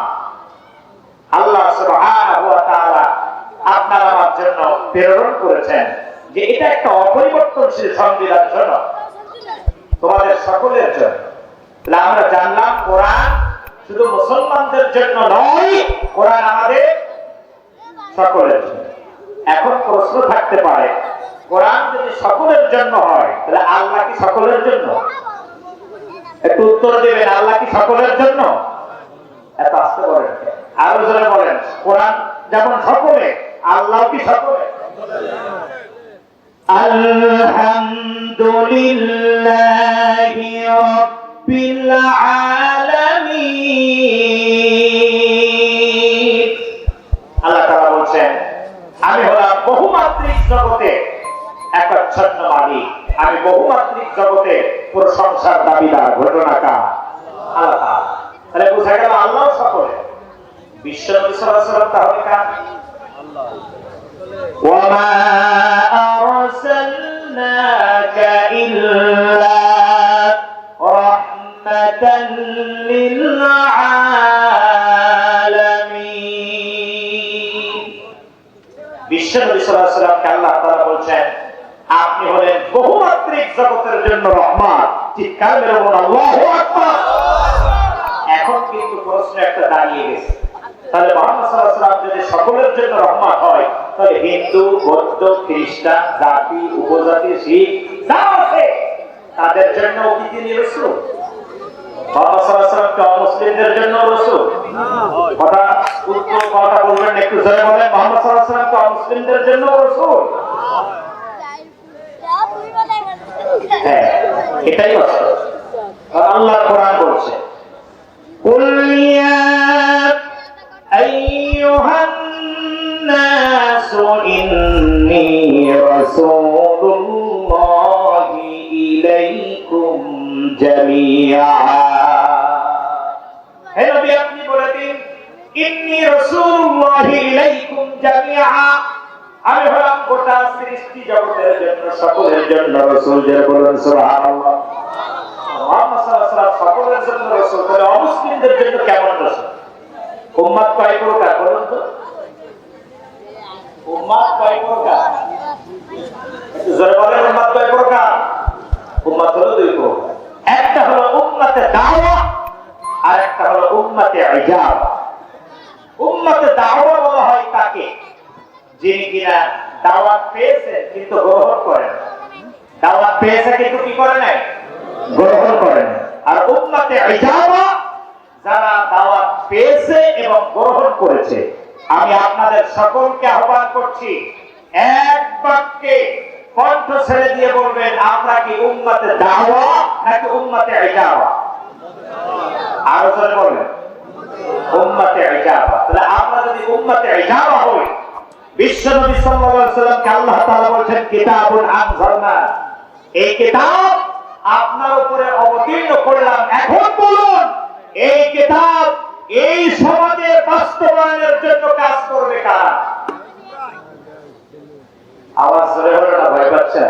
আল্লাহ সুবহানাহু ওয়া তাআলা আপনার আমার জন্য প্রেরণ করেছেন যে এটা একটা অপরিবর্তনশীল সংবিধান। শোনো, তোমাদের সকলের জন্য। তাহলে আমরা জানলাম কোরআন শুধু মুসলমানদের জন্য নয়, কোরআন আমাদের সকলের জন্য। এখন প্রশ্ন থাকতে পারে, কোরআন যদি সকলের জন্য হয় তাহলে আল্লাহ কি সকলের জন্য? একটু উত্তর দেবেন, আল্লাহ কি সকলের জন্য? এত আস্তে বলেন, আরো জোরে বলেন। কোরআন যেমন সকলে, আল্লাহ কি সকলে? আলহামদুলিল্লাহি রাব্বিল আলামিন। আল্লাহ তাআলা বলছেন আমি হলাম বহুমাত্রিক জগতে একচ্ছন্ন মালিক, আমি বহুমাত্রিক জগতে প্রশংসার দাবিদার। ঘটনাকার আল্লাহ তাআলা। তাহলে বোঝা গেল আল্লাহ সকলে। বিশ্ব নবী সাল্লাল্লাহু আলাইহি ওয়াসাল্লাম তাহলে কার? وما أرسلناك إلا رحمة للعالمين বিশ্বনবী সাল্লাল্লাহু আলাইহি ওয়াসাল্লামকে আল্লাহ তাআলা বলেন আপনি হলেন বহুমাত্রিক জগতের জন্য রহমত। চিৎকার মেরে বলুন আল্লাহু আকবার। এখন কিন্তু প্রশ্ন একটা দাঁড়িয়ে গেছে, তাহলে মুহাম্মদ সাল্লাল্লাহু আলাইহি ওয়াসাল্লাম যদি সকলের জন্য রহমত হয়, তাহলে হিন্দু, বৌদ্ধ, খ্রিস্টান, জাতি, উপজাতি, শিখ যা আছে তাদের জন্য কি তিনি রাসূল? মুহাম্মদ সাল্লাল্লাহু আলাইহি ওয়াসাল্লাম কি অমুসলিমদের জন্য রাসূল? কথা উত্তর কথা বলবেন একটু জোরে বলেন, মুহাম্মদ সাল্লাল্লাহু আলাইহি ওয়াসাল্লাম কি অমুসলিমদের জন্য রাসূল? হ্যাঁ, এটাই বাস্তব। আল্লাহ কোরআন বলছে কুল ইয়া আইয়ুহান নাস ইন্নী রাসূলুল্লাহি ইলাইকুম জামিআ। হে নবী আপনি বলে দিন ইন্নী রাসূলুল্লাহি ইলাইকুম জামিআ, আমি হলাম গোটা সৃষ্টি জগতের জন্য সকলের জন্য রাসূল। যারা বলেন সুবহানাল্লাহ। মুহাম্মদ সাল্লাল্লাহু আলাইহি ওয়াসাল্লাম সকলের জন্য রাসূল, তাহলে অমুসলিমদের জন্য কেমন রাসূল? উম্মত কয় প্রকার বলুন তো? উম্মত কয় প্রকার? যারা বলেন উম্মত কয় প্রকার? উম্মত হলো দুই প্রকার, একটা হলো উম্মতে দাওয়া আর একটা হলো উম্মতে ইজাবা। উম্মতে দাওয়া বলা হয় তাকে যিনি কিনা দাওয়াত পেয়েছে কিন্তু গ্রহণ করেন, দাওয়াত পেয়েছে কিন্তু কি করে নাই? গ্রহণ করেন। আর উম্মতে ইজাবা যারা দাওয়াত পেয়েছে এবং গ্রহণ করেছে। আমি আপনাদের সকলকে আহ্বান করছি এক বাক্যে কণ্ঠ ছেড়ে দিয়ে বলবেন আমরা কি উম্মতে দাওয়া নাকি উম্মতে ইজাবা? আরো জোরে বলবেন উম্মতে ইজাবা। তাহলে আমরা যদি উম্মতে ইজাবা হই, বিশ্বনবী সাল্লাল্লাহু আলাইহি ওয়াসাল্লামকে আল্লাহ তাআলা বলেন কিতাবুন আনজালনা, এই কিতাব আপনার উপরে অবতীর্ণ করলাম। এখন বলুন এই কিতাব এই সমাজের বাস্তবায়নের জন্য কাজ করবে কারা? আওয়াজ জোরে হলো না, ভয় পাচ্ছেন?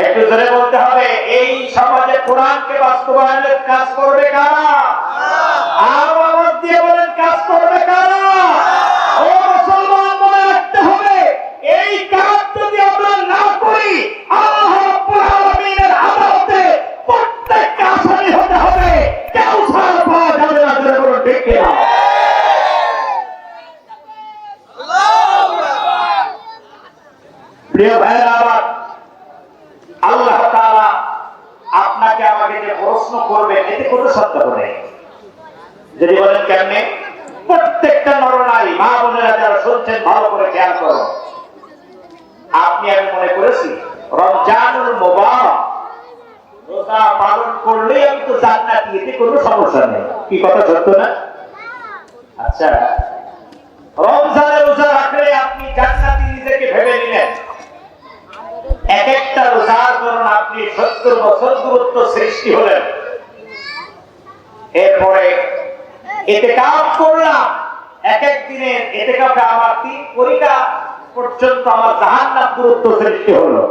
একটু জোরে বলতে হবে, এই সমাজে কোরআনকে বাস্তবায়নের কাজ করবে কারা? আরো আওয়াজ দিয়ে বলেন কাজ করবে কারা? ও মুসলমান মনে রাখতে হবে, এই কাজ যদি আমরা না করি আল্লাহ রাব্বুল আলামিনের আদালতে প্রত্যেককে আসামি হতে হবে, কেউ ছাড় পাওয়া যাবে না। জোরে বলুন ঠিক কিনা? প্রিয় ভাইরা আমার, আল্লাহ তাআলা আপনাকে আমাকে যে প্রশ্ন করবেন এতে কোনো সন্দেহ নেই। যদি বলেন কেমনে? প্রত্যেকটা নরনারী মা বোনেরা যারা শুনছেন ভালো করে খেয়াল করো। আপনি আমি মনে করেছি রমজানুল মুবারক রোজা পালন করলেই আমি তো জান্নাতি, এতে কোনো সমস্যা নেই। কি কথা সত্য না? আচ্ছা, রমজানের রোজা রাখলে আপনি জান্নাতি নিজেকে ভেবে নিলেন। এক একটা রোজার ধরুন আপনি 70 বছর দূরত্ব সৃষ্টি হলেন। এরপরে ইতিকাফ করলাম, এক এক দিনের ইতিকাফে আমার 3 পরিকা পর্যন্ত আমার জাহান্নাম দূরত্ব সৃষ্টি হলো।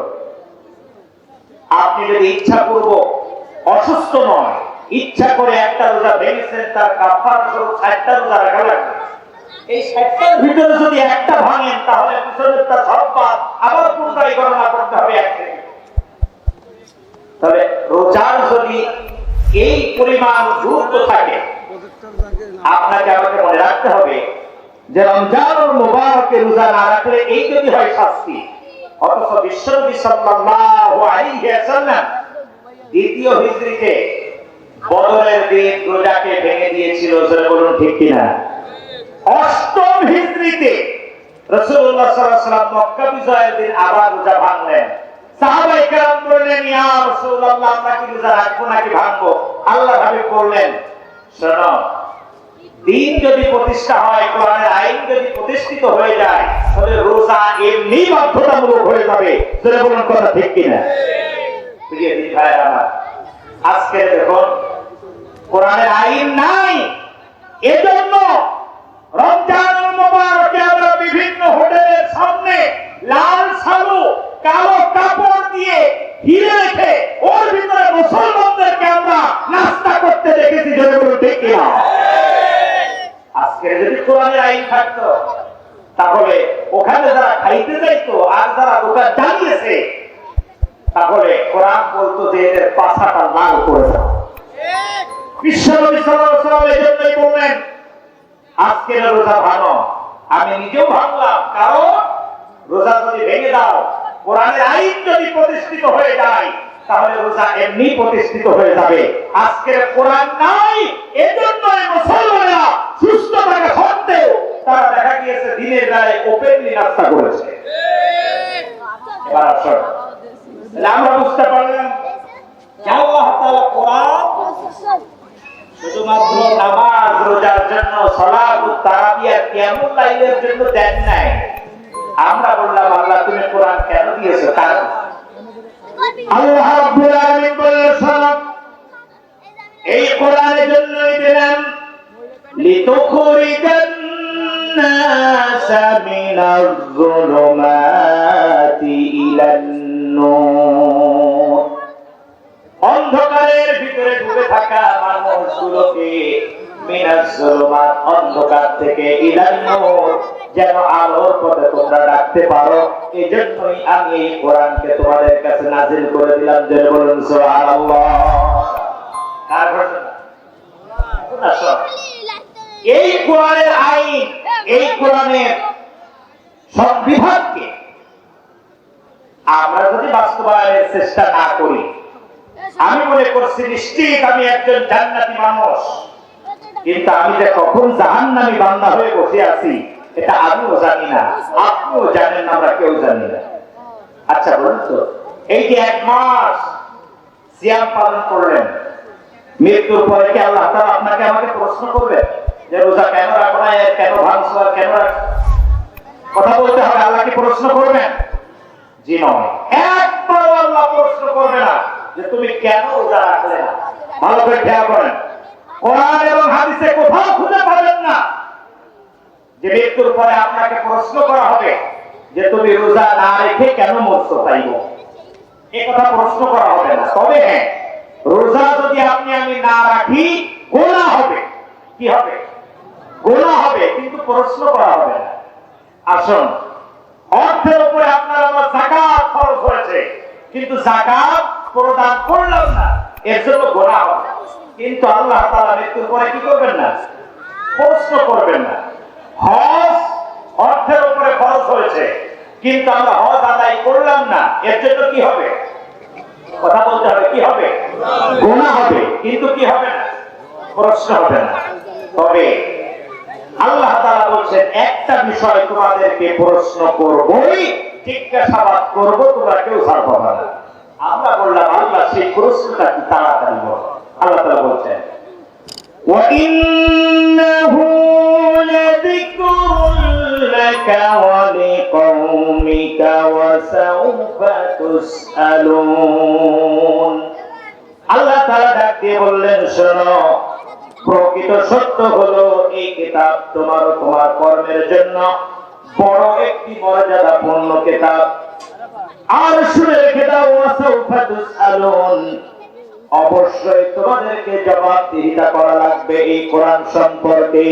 আপনি যদি ইচ্ছা পূর্বক অসুস্থ নয়, ইচ্ছা করে একটা রোজা ভেঙেছেন, তার কাফারা স্বরূপ 60টা রোজা রাখা লাগবে। এই 60টার ভিতরে যদি একটা ভাঙেন তাহলে পিছনেরটা সববার আবার পুনরায় গণনা করতে হবে এক থেকে। তবে রোজার যদি এই পরিমাণ গুরুত্ব থাকে, আপনাকে আমাকে মনে রাখতে হবে যে রমজানুল মুবারকে রোজা না রাখলে এই যদি হয় শাস্তি, অথচ বিশ্বনবী সাল্লাল্লাহু আলাইহি ওয়াসাল্লাম দ্বিতীয় হিজরিতে বদরের দিন রোজাকে ভেঙে দিয়েছিল। বলুন ঠিক কিনা? অষ্টম হিজরিতে রাসূলুল্লাহ সাল্লাল্লাহু আলাইহি ওয়াসাল্লাম মক্কা বিজয়ের দিন আবার রোজা ভাঙলেন। সাহাবায়ে কেরাম বললেন ইয়া রাসূলুল্লাহ আমরা কি রোজা রাখবো নাকি ভাঙবো? আল্লাহর হাবিব বললেন শোনো, দিন যদি প্রতিষ্ঠা হয়, কোরআনের আইন যদি প্রতিষ্ঠিত হয়ে যায়, তাহলে রোজা এমনি বাধ্যতামূলক হয়ে যাবে। সেটা বলুন কথা ঠিক কিনা? প্রিয় দিদি ভাইরা আমার, আজকে দেখুন কোরআনের আইন নাই, এজন্য রমজানুল মুবারকে আমরা বিভিন্ন হোটেলের সামনে লাল সালু কালো কাপড় দিয়ে ঘিরে রেখে ওর ভিতরে মুসলমানদেরকে আমরা নাস্তা করতে দেখেছি, যদি বলুন ঠিক কিনা। আজকে যদি কোরআনের আইন থাকতো তাহলে ওখানে যারা খাইতে যাইতো আর যারা দোকান চালিয়েছে, তাহলে কোরআন বলতো যে এদের পাছাটা লাল করে দাও। বিশ্বনবী সাল্লাল্লাহু আলাইহি ওয়াসাল্লাম এই জন্যই বললেন আজকের রোজা ভাঙো। আমি নিজেও ভাঙলাম, কারণ রোজা যদি ভেঙে দাও, কোরআনের আইন যদি প্রতিষ্ঠিত হয়ে যায়, তাহলে রোজা এমনি প্রতিষ্ঠিত হয়ে যাবে। আজকের কোরআন নাই, এজন্যই মুসলমানরা সুস্থ থাকা সত্ত্বেও তারা দেখা গিয়েছে দিনের বেলায় ওপেনলি নাস্তা করেছে। এবার আসুন, আমরা বুঝতে পারলাম যে আল্লাহ তাআলা কোরআন শুধুমাত্র নামাজ রোজার জন্য, সালাতুত তারাবিয়া কিয়ামুল লাইলের জন্য দেন নাই। আমরা বললাম আল্লাহ তুমি কোরআন কেন দিয়েছো? কারণ আল্লাহ রাব্বুল আলামিন বলেছেন এই কোরআনের জন্যই দিলেন লিতুখরিজান নাসা মিনাজ যুলুমাতি ইলান নূর, অন্ধকারের ভিতরে ডুবে থাকা মানুষগুলোকে মিনাজ যুলুমাত, অন্ধকার থেকে ইলান নূর, যেন আলোর পথে তোমরা ডাকতে পারো। এই জন্যই আমি এই কোরআনকে তোমাদের কাছে নাজিল করে দিলাম। যে বলুন সুবহানাল্লাহ। এই কোরআনের আইন, এই কোরআনের সংবিধানকে আমরা যদি বাস্তবায়নের চেষ্টা না করি, আমি মনে করছি নিশ্চিত আমি একজন জান্নাতি মানুষ, কিন্তু আমি যে কখন জাহান্নামী বান্দা হয়ে বসে আছি এটা আমিও জানি না, আপনিও জানেন না, আমরা কেউ জানি না। আচ্ছা বলুন তো, এই যে 1 মাস সিয়াম পালন করলেন, মৃত্যুর পরে কি আল্লাহ তাআলা আপনাকে আমাকে প্রশ্ন করবে যে রোজা কেন রাখো না, কেন ভাঙছো, কেন রাখো? কথা বলতে হবে, আল্লাহ কি প্রশ্ন করবেন? জি নয়, একবার আল্লাহ প্রশ্ন করবে না যে তুমি কেন রোজা রাখলে না। ভালো করে খেয়াল করেন, কোরআন এবং হাদিসে কোথাও খুঁজে পাবেন না যে মৃত্যুর পরে আপনাকে প্রশ্ন করা হবে যে তুমি রোজা না রেখে কেন মরছো, তাইব এই কথা প্রশ্ন করা হবে না। তবে হ্যাঁ, রোজা যদি আমি না রাখি গুনাহ হবে। কি হবে? গুনাহ হবে, কিন্তু প্রশ্ন করা হবে না। আসুন, অর্থের উপরে আপনার আমার যাকাত ফরজ হয়েছে, কিন্তু যাকাত প্রদান করলাম না, এর জন্য গুনাহ হবে। কিন্তু আল্লাহ তাআলা মৃত্যুর পরে কি করবেন না? প্রশ্ন করবেন না। হজ অর্থের উপরে খরচ হয়েছে, কিন্তু আমরা হজ আদায় করলাম না, এর জন্য কি হবে? কথা বলতে হবে, কি হবে? গুনাহ হবে, কিন্তু কি হবে না? প্রশ্ন হবে না। তবে আল্লাহ তাআলা বলছেন একটা বিষয় তোমাদেরকে প্রশ্ন করবই, জিজ্ঞাসাবাদ করব, তোমরা কেউ ছাড় পাবে না। আমরা বললাম আল্লাহ সেই প্রশ্নটা কি তাড়াতাড়ি বল। আল্লাহ তাআলা বলছেন وَإِنَّهُ لَذِكْرٌ لَكَ وَلِقَوْمِكَ وَسَوْفَ تُسْأَلُونَ। আল্লাহ তাআলা ডাক দিয়ে বললেন শোনো, প্রকৃত সত্য হলো এই কিতাব তোমার ও তোমার কর্মের জন্য বড় একটি মর্যাদাপূর্ণ কিতাব। আর শুনে রেখে দাও ওয়াসাউফা তুসআলুন, অবশ্যই তোমাদেরকে জবাবদিহিতা করা লাগবে এই কোরআন সম্পর্কে।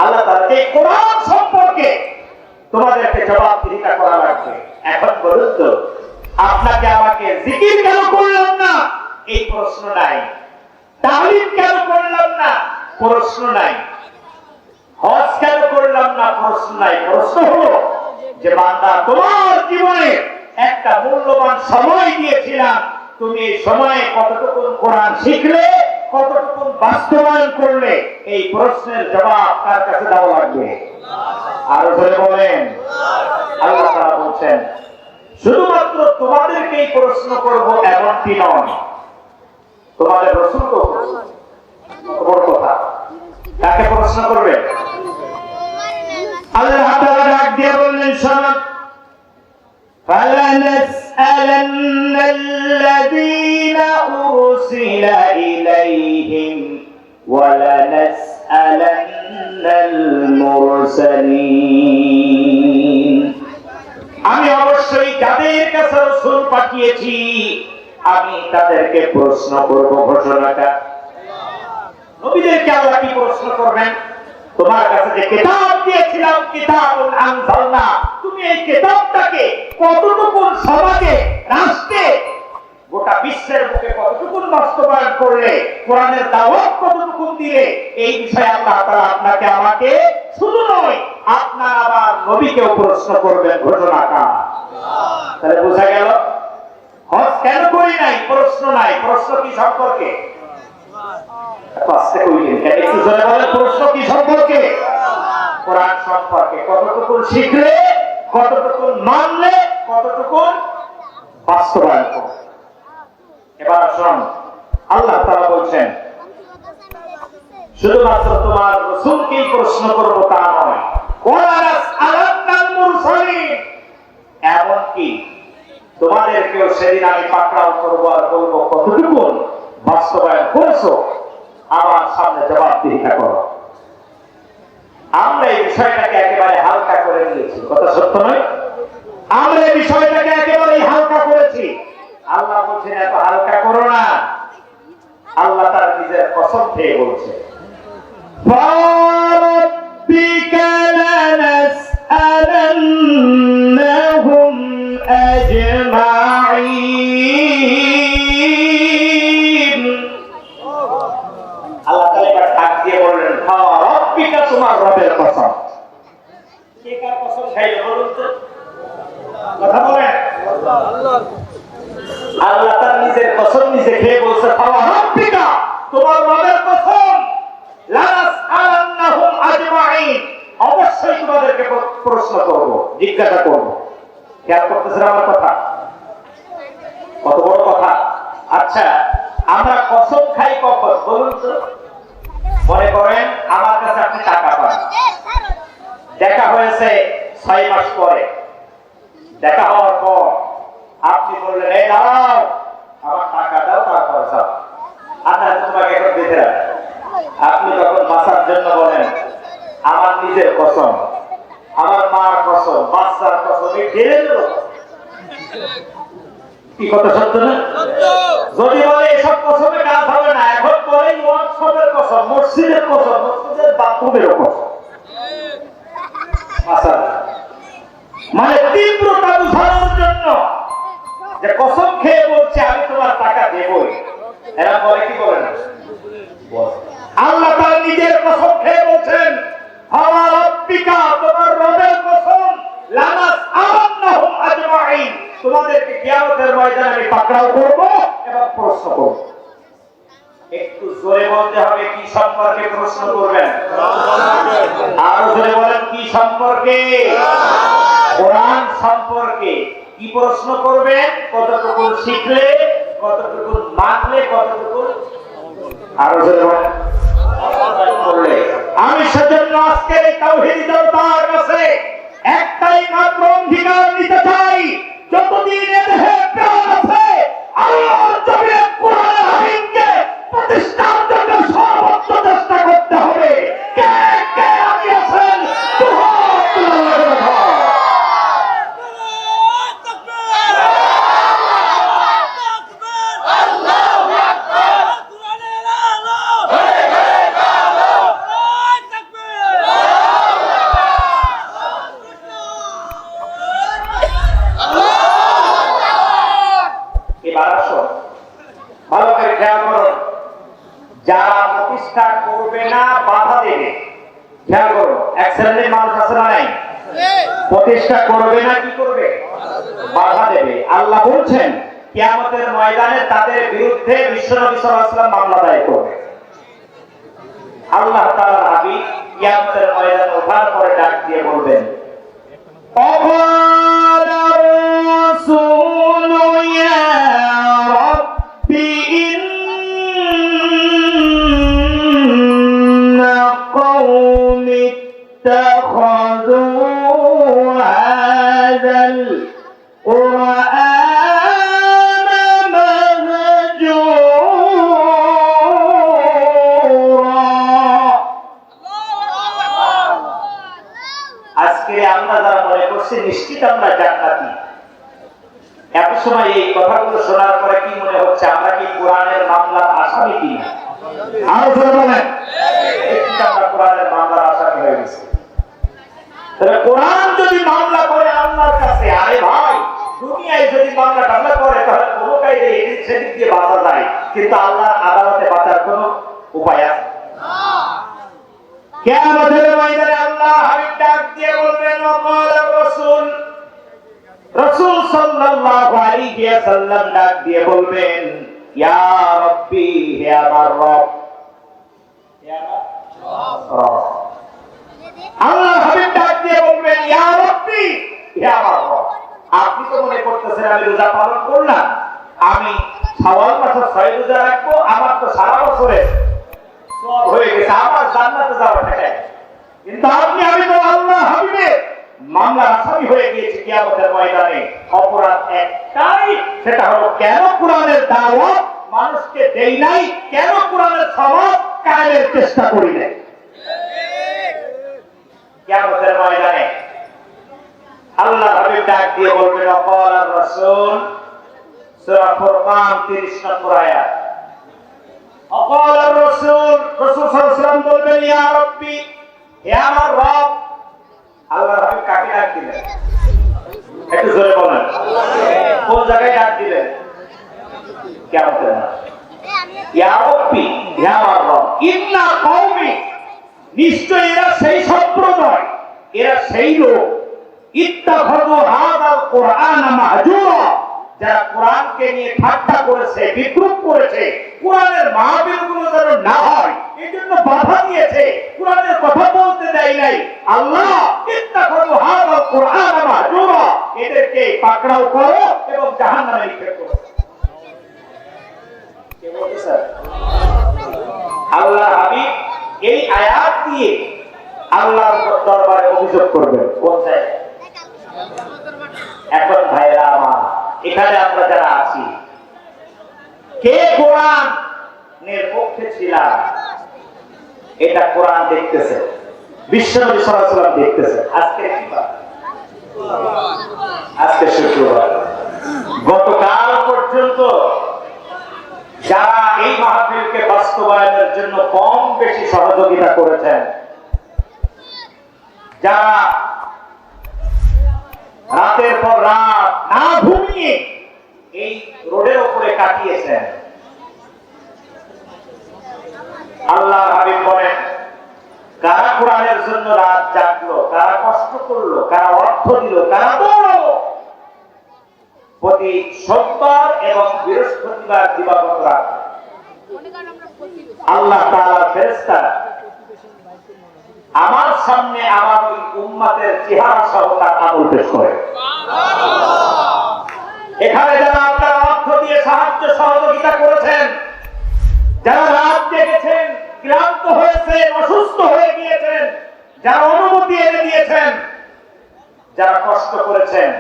আল্লাহ তাআলা এই কোরআন সম্পর্কে তোমাদেরকে জবাবদিহিতা করা লাগবে। এখন বলুন তো, আপনাকে আমাকে জিকির কেন করলাম না, এই প্রশ্ন নাই। তাহলিল কেন করলাম না, প্রশ্ন নাই। হজ কেন করলাম না, প্রশ্ন নাই। প্রশ্ন হলো যে বান্দা, তোমার জীবনে একটা মূল্যবান সময় দিয়েছিলাম, তুমি এই সময়ে কতটুকু কোরআন শিখলে, কতটুকু বাস্তবায়ন করলে, এই প্রশ্নের জবাব তার কাছে দেওয়া লাগবে। আরো ধরে বলেন, আল্লাহ তাআলা বলছেন শুধুমাত্র তোমাদেরকেই প্রশ্ন করব এমনটি নয়, তোমাদের রাসূলকে বড় কথা। কাকে প্রশ্ন করবে? আল্লাহ তাআলা ডাক দিয়ে বললেন শোনো, فَلَنَسْأَلَنَّ الَّذِينَ أُرْسِلَ إِلَيْهِمْ وَلَنَسْأَلَنَّ লাসআলান্নাল মুরসালিন। আমি অবশ্যই যাদের কাছে রাসূল পাঠিয়েছি আমি তাদেরকে প্রশ্ন করব। ঘোষণাটা নবীদেরকে আল্লাহ কি প্রশ্ন করবেন? তোমার কাছে যে কিতাব দিয়েছিলাম, কিতাবুন আনজালনা, তুমি এই কিতাবটাকে কতটুকু সমাজে, রাষ্ট্রে, গোটা বিশ্বের বুকে কতটুকু বাস্তবায়ন করলে, কোরআনের দাওয়াত কতটুকু দিলে, এই বিষয়ে আল্লাহ তাআলা আপনাকে আমাকে শুধু নয় আপনার আবার নবীকেও প্রশ্ন করবেন। ঘোষণাটা তাহলে বোঝা গেল হজ কেন করি নাই, প্রশ্ন নাই। প্রশ্ন কি সম্পর্কে? প্রশ্ন কি সম্পর্কে? কোরআন সম্পর্কে। কতটুকু শিখলে, কতটুকু মানলে, কতটুকু বাস্তবায়ন করবে। এবার আসুন, আল্লাহ তাআলা বলছেন শুধুমাত্র তোমার রাসূলকেই প্রশ্ন করব তা নয়, ওয়ালাসআলান্নাল মুরসালিন, এমনকি তোমাদেরকেও সেদিন আমি পাকড়াও করবো আর বলবো কতটুকু বাস্তবায়ন করেছো, আমার সামনে জবাবদিহিতা করো। আমরা এই বিষয়টাকে একেবারে হালকা করে নিয়েছি, কথা সত্য নয়? আমরা এই বিষয়টাকে একেবারে হালকা করেছি। আল্লাহ বলছেন এত হালকা করো না। আল্লাহ তার নিজের কসম খেয়ে বলছে, ফারাব্বিকা লানাসআলান্নাহুম আজমাঈন। আল্লাহ তাআলা এবার ডাক দিয়ে বললেন, ফারাব্বিকা, তোমার রবের কসম। কে কার কসম খাইলো বলুন তো? কথা বলেন। আল্লাহ তার নিজের কসম নিজে খেয়ে বলছে, ফারাব্বিকা, তোমার রবের কসম, লানাসআলান্নাহুম আজমাঈন, অবশ্যই তোমাদেরকে প্রশ্ন করব, জিজ্ঞাসা করব। খেয়াল করতেছেন আমার কথা? কত বড় কথা। আচ্ছা, আমরা কসম খাই কখন বলুন তো? মনে করেন আমার কাছে আপনি টাকা পান, দেখা হয়েছে 6 মাস পরে। দেখা হওয়ার পর আপনি বললেন, এই দাও আমার টাকা দাও, তারপর যাও, আপনার তোমাকে এখন বেঁধে রাখে। আপনি তখন বাঁচার জন্য বলেন, আমার নিজের কসম, আমার মার কসম, বাচ্চার কসম, এই ঢেলে দেব। কি কথা সত্য না? যদি বলে এসব কসমে কাজ হবে না, এখন পরে ওয়ার্কশপের কসম, মসজিদের কসম, মসজিদের বাথরুমের কসম। মানে তীব্রতা বোঝানোর জন্য যে কসম খেয়ে বলছে আমি তোমার টাকা দেবই, এরা বলে কি বলে না? আল্লাহ তার নিজের কসম খেয়ে বলছেন, ফারাব্বিকা, তোমার রবের কসম, লানাসআলান্নাহুম আজমাঈন, তোমাদেরকে কিয়ামতের ময়দানে আমি পাকড়াও করব এবং প্রশ্ন করব। একটু জোরে বলতে হবে, কি সম্পর্কে প্রশ্ন করবেন? আরো জোরে বলেন, কি সম্পর্কে? কোরআন সম্পর্কে। কি প্রশ্ন করবেন? কতটুকু শিখলে, কতটুকু মানলে, কতটুকু। আরো জোরে বলেন। আমি সেজন্য আজকে তাওহীদি জনতার কাছে একটাই মাত্র অঙ্গীকার নিতে চাই, যতদিন এদেশে প্রাণ আছে আল্লাহর জমিনে কোরআনের আইনকে প্রতিষ্ঠার জন্য সর্বোচ্চ চেষ্টা করতে হবে। কে কে রাজি আছেন? ভালো করে খেয়াল করুন, যারা প্রতিষ্ঠা করবে না বাধা দেবে। খেয়াল করুন, এক শ্রেণীর মানুষ আছে না নাই? প্রতিষ্ঠা করবে না, কি করবে? বাধা দেবে। আল্লাহ বলছেন কিয়ামতের ময়দানে তাদের বিরুদ্ধে বিশ্বনবী সাল্লাল্লাহু আলাইহি ওয়াসাল্লাম মামলা দায়ের করবে। আল্লাহ তাআলার হাবিব কিয়ামতের ময়দানে ওঠার পরে ডাক দিয়ে বলবেন, অকালা রাসূলু ইয়া রাব্বি ইন্না কওমি ইত্তাখাযু হাযাল কুরআনা মাহজুরা আমরা যারা মনে করছি নিশ্চিত আমরা জান্নাতি, এত সময় এই কথাগুলো শোনার পরে কি মনে হচ্ছে আমরা কি কোরআনের মামলার আসামি কিনা? আরো জোরে বলেন, আমরা কোরআনের মামলার আসামি হয়ে গেছি। তবে কোরআন যদি মামলা করে আল্লাহর কাছে, আরে ভাই দুনিয়ায় যদি মামলা টামলা করে তাহলে কোনো কায়দে এদিক সেদিক দিয়ে বাঁচা যায়, কিন্তু আল্লাহর আদালতে বাঁচার কোনো উপায় আছে? কিয়ামতের ময়দানে আল্লাহ হাবিব ডাক দিয়ে বলবেন, ওয়াকালা রাসূল, রাসূল সাল্লাল্লাহু আলাইহি ওয়াসাল্লাম ডাক দিয়ে বলবেন, ইয়া রাব্বি, হে আমার রব, হে আমার রব। আল্লাহ হাবিব ডাক দিয়ে বলবেন, ইয়া রাব্বি, হে আমার রব। আপনি তো মনে করতেছেন আমি রোজা পালন করলাম, আমি শাওয়াল মাসে 6 রোজা রাখবো, আমার তো সারা বছরে সওয়াব হয়ে গেছে, আমার জান্নাতে যাওয়ার টাকা। কিন্তু আমি তো আল্লাহ হাবিবের মামলার আসামি হয়ে গিয়েছি কিয়ামতের ময়দানে। অপরাধ একটাই, সেটা হলো কেন কোরআনের দাওয়াত মানুষকে দেই নাই, কেন কোরআনের সমাজ কায়েমের চেষ্টা করি নাই। কিয়ামতের ময়দানে আল্লাহ হাবিব ডাক দিয়ে বলবেন, ওয়াকালা রাসূল, সূরা ফুরকান 30 নম্বর আয়াত। ওয়াকালা রাসূল, রাসূল সাল্লাল্লাহু আলাইহি ওয়াসাল্লাম বলবেন, ইয়া রাব্বি, হে আমার রব। আল্লাহ হাবিব কাকে ডাক দিলেন? একটু জোরে বলেন, কোন জায়গায় ডাক দিলেন? কিয়ামতের মাঠে। ইয়া রাব্বি, হে আমার রব। ইন্না কওমি, নিশ্চয় এরা সেই সম্প্রদায়, এরা সেই লোক, ইত্তাখাযু হাযাল কুরআনা মাহজুরা, যারা কোরআনকে নিয়ে ঠাট্টা করেছে, বিদ্রূপ করেছে, কোরআনের মাহফিলগুলো যেন না হয় এজন্য বাধা দিয়েছে, কোরআনের কথা বলতে দেয় নাই। আল্লাহ ইত্তাখাযু হাযাল কুরআনা মাহজুরা, এদেরকে পাকড়াও করো এবং জাহান্নামে নিক্ষেপ করো। কে বলতেছে? আল্লাহ হাবিব এই আয়াত দিয়ে আল্লাহর দরবারে অভিযোগ করবেন। কোন জায়গায়? এখন ভাইরা আমার, এখানে আমরা যারা আছি, কে কোরআনের পক্ষে ছিলাম এটা কোরআন দেখতেছে, বিশ্বনবী সাল্লাল্লাহু আলাইহি ওয়াসাল্লাম দেখতেছে। আজকে কি বার? আজকে শুক্রবার। গতকাল পর্যন্ত যারা এই মাহফিলকে বাস্তবায়নের জন্য কম বেশি সহযোগিতা করেছেন, যারা রাতের পর রাত না ঘুমিয়ে এই রোডের উপরে কাটিয়েছেন, আল্লাহ হাবিব বলেন, কারা কোরআনের জন্য রাত জাগলো, কারা কষ্ট করলো, কারা অর্থ দিল, কারা দৌড়ালো, প্রতি সোমবার এবং বৃহস্পতিবার দিবাগত রাত আল্লাহ তাআলার ফেরেশতারা আমার সামনে আমার ওই উম্মতের চেহারা সহ তার আমল পেশ করে। এখানে যারা আপনারা অর্থ দিয়ে সাহায্য সহযোগিতা করেছেন, যারা রাত জেগেছেন, ক্লান্ত হয়েছেন, অসুস্থ হয়ে গিয়েছেন, যারা অনুমতি এনে দিয়েছেন, যারা কষ্ট করেছেন,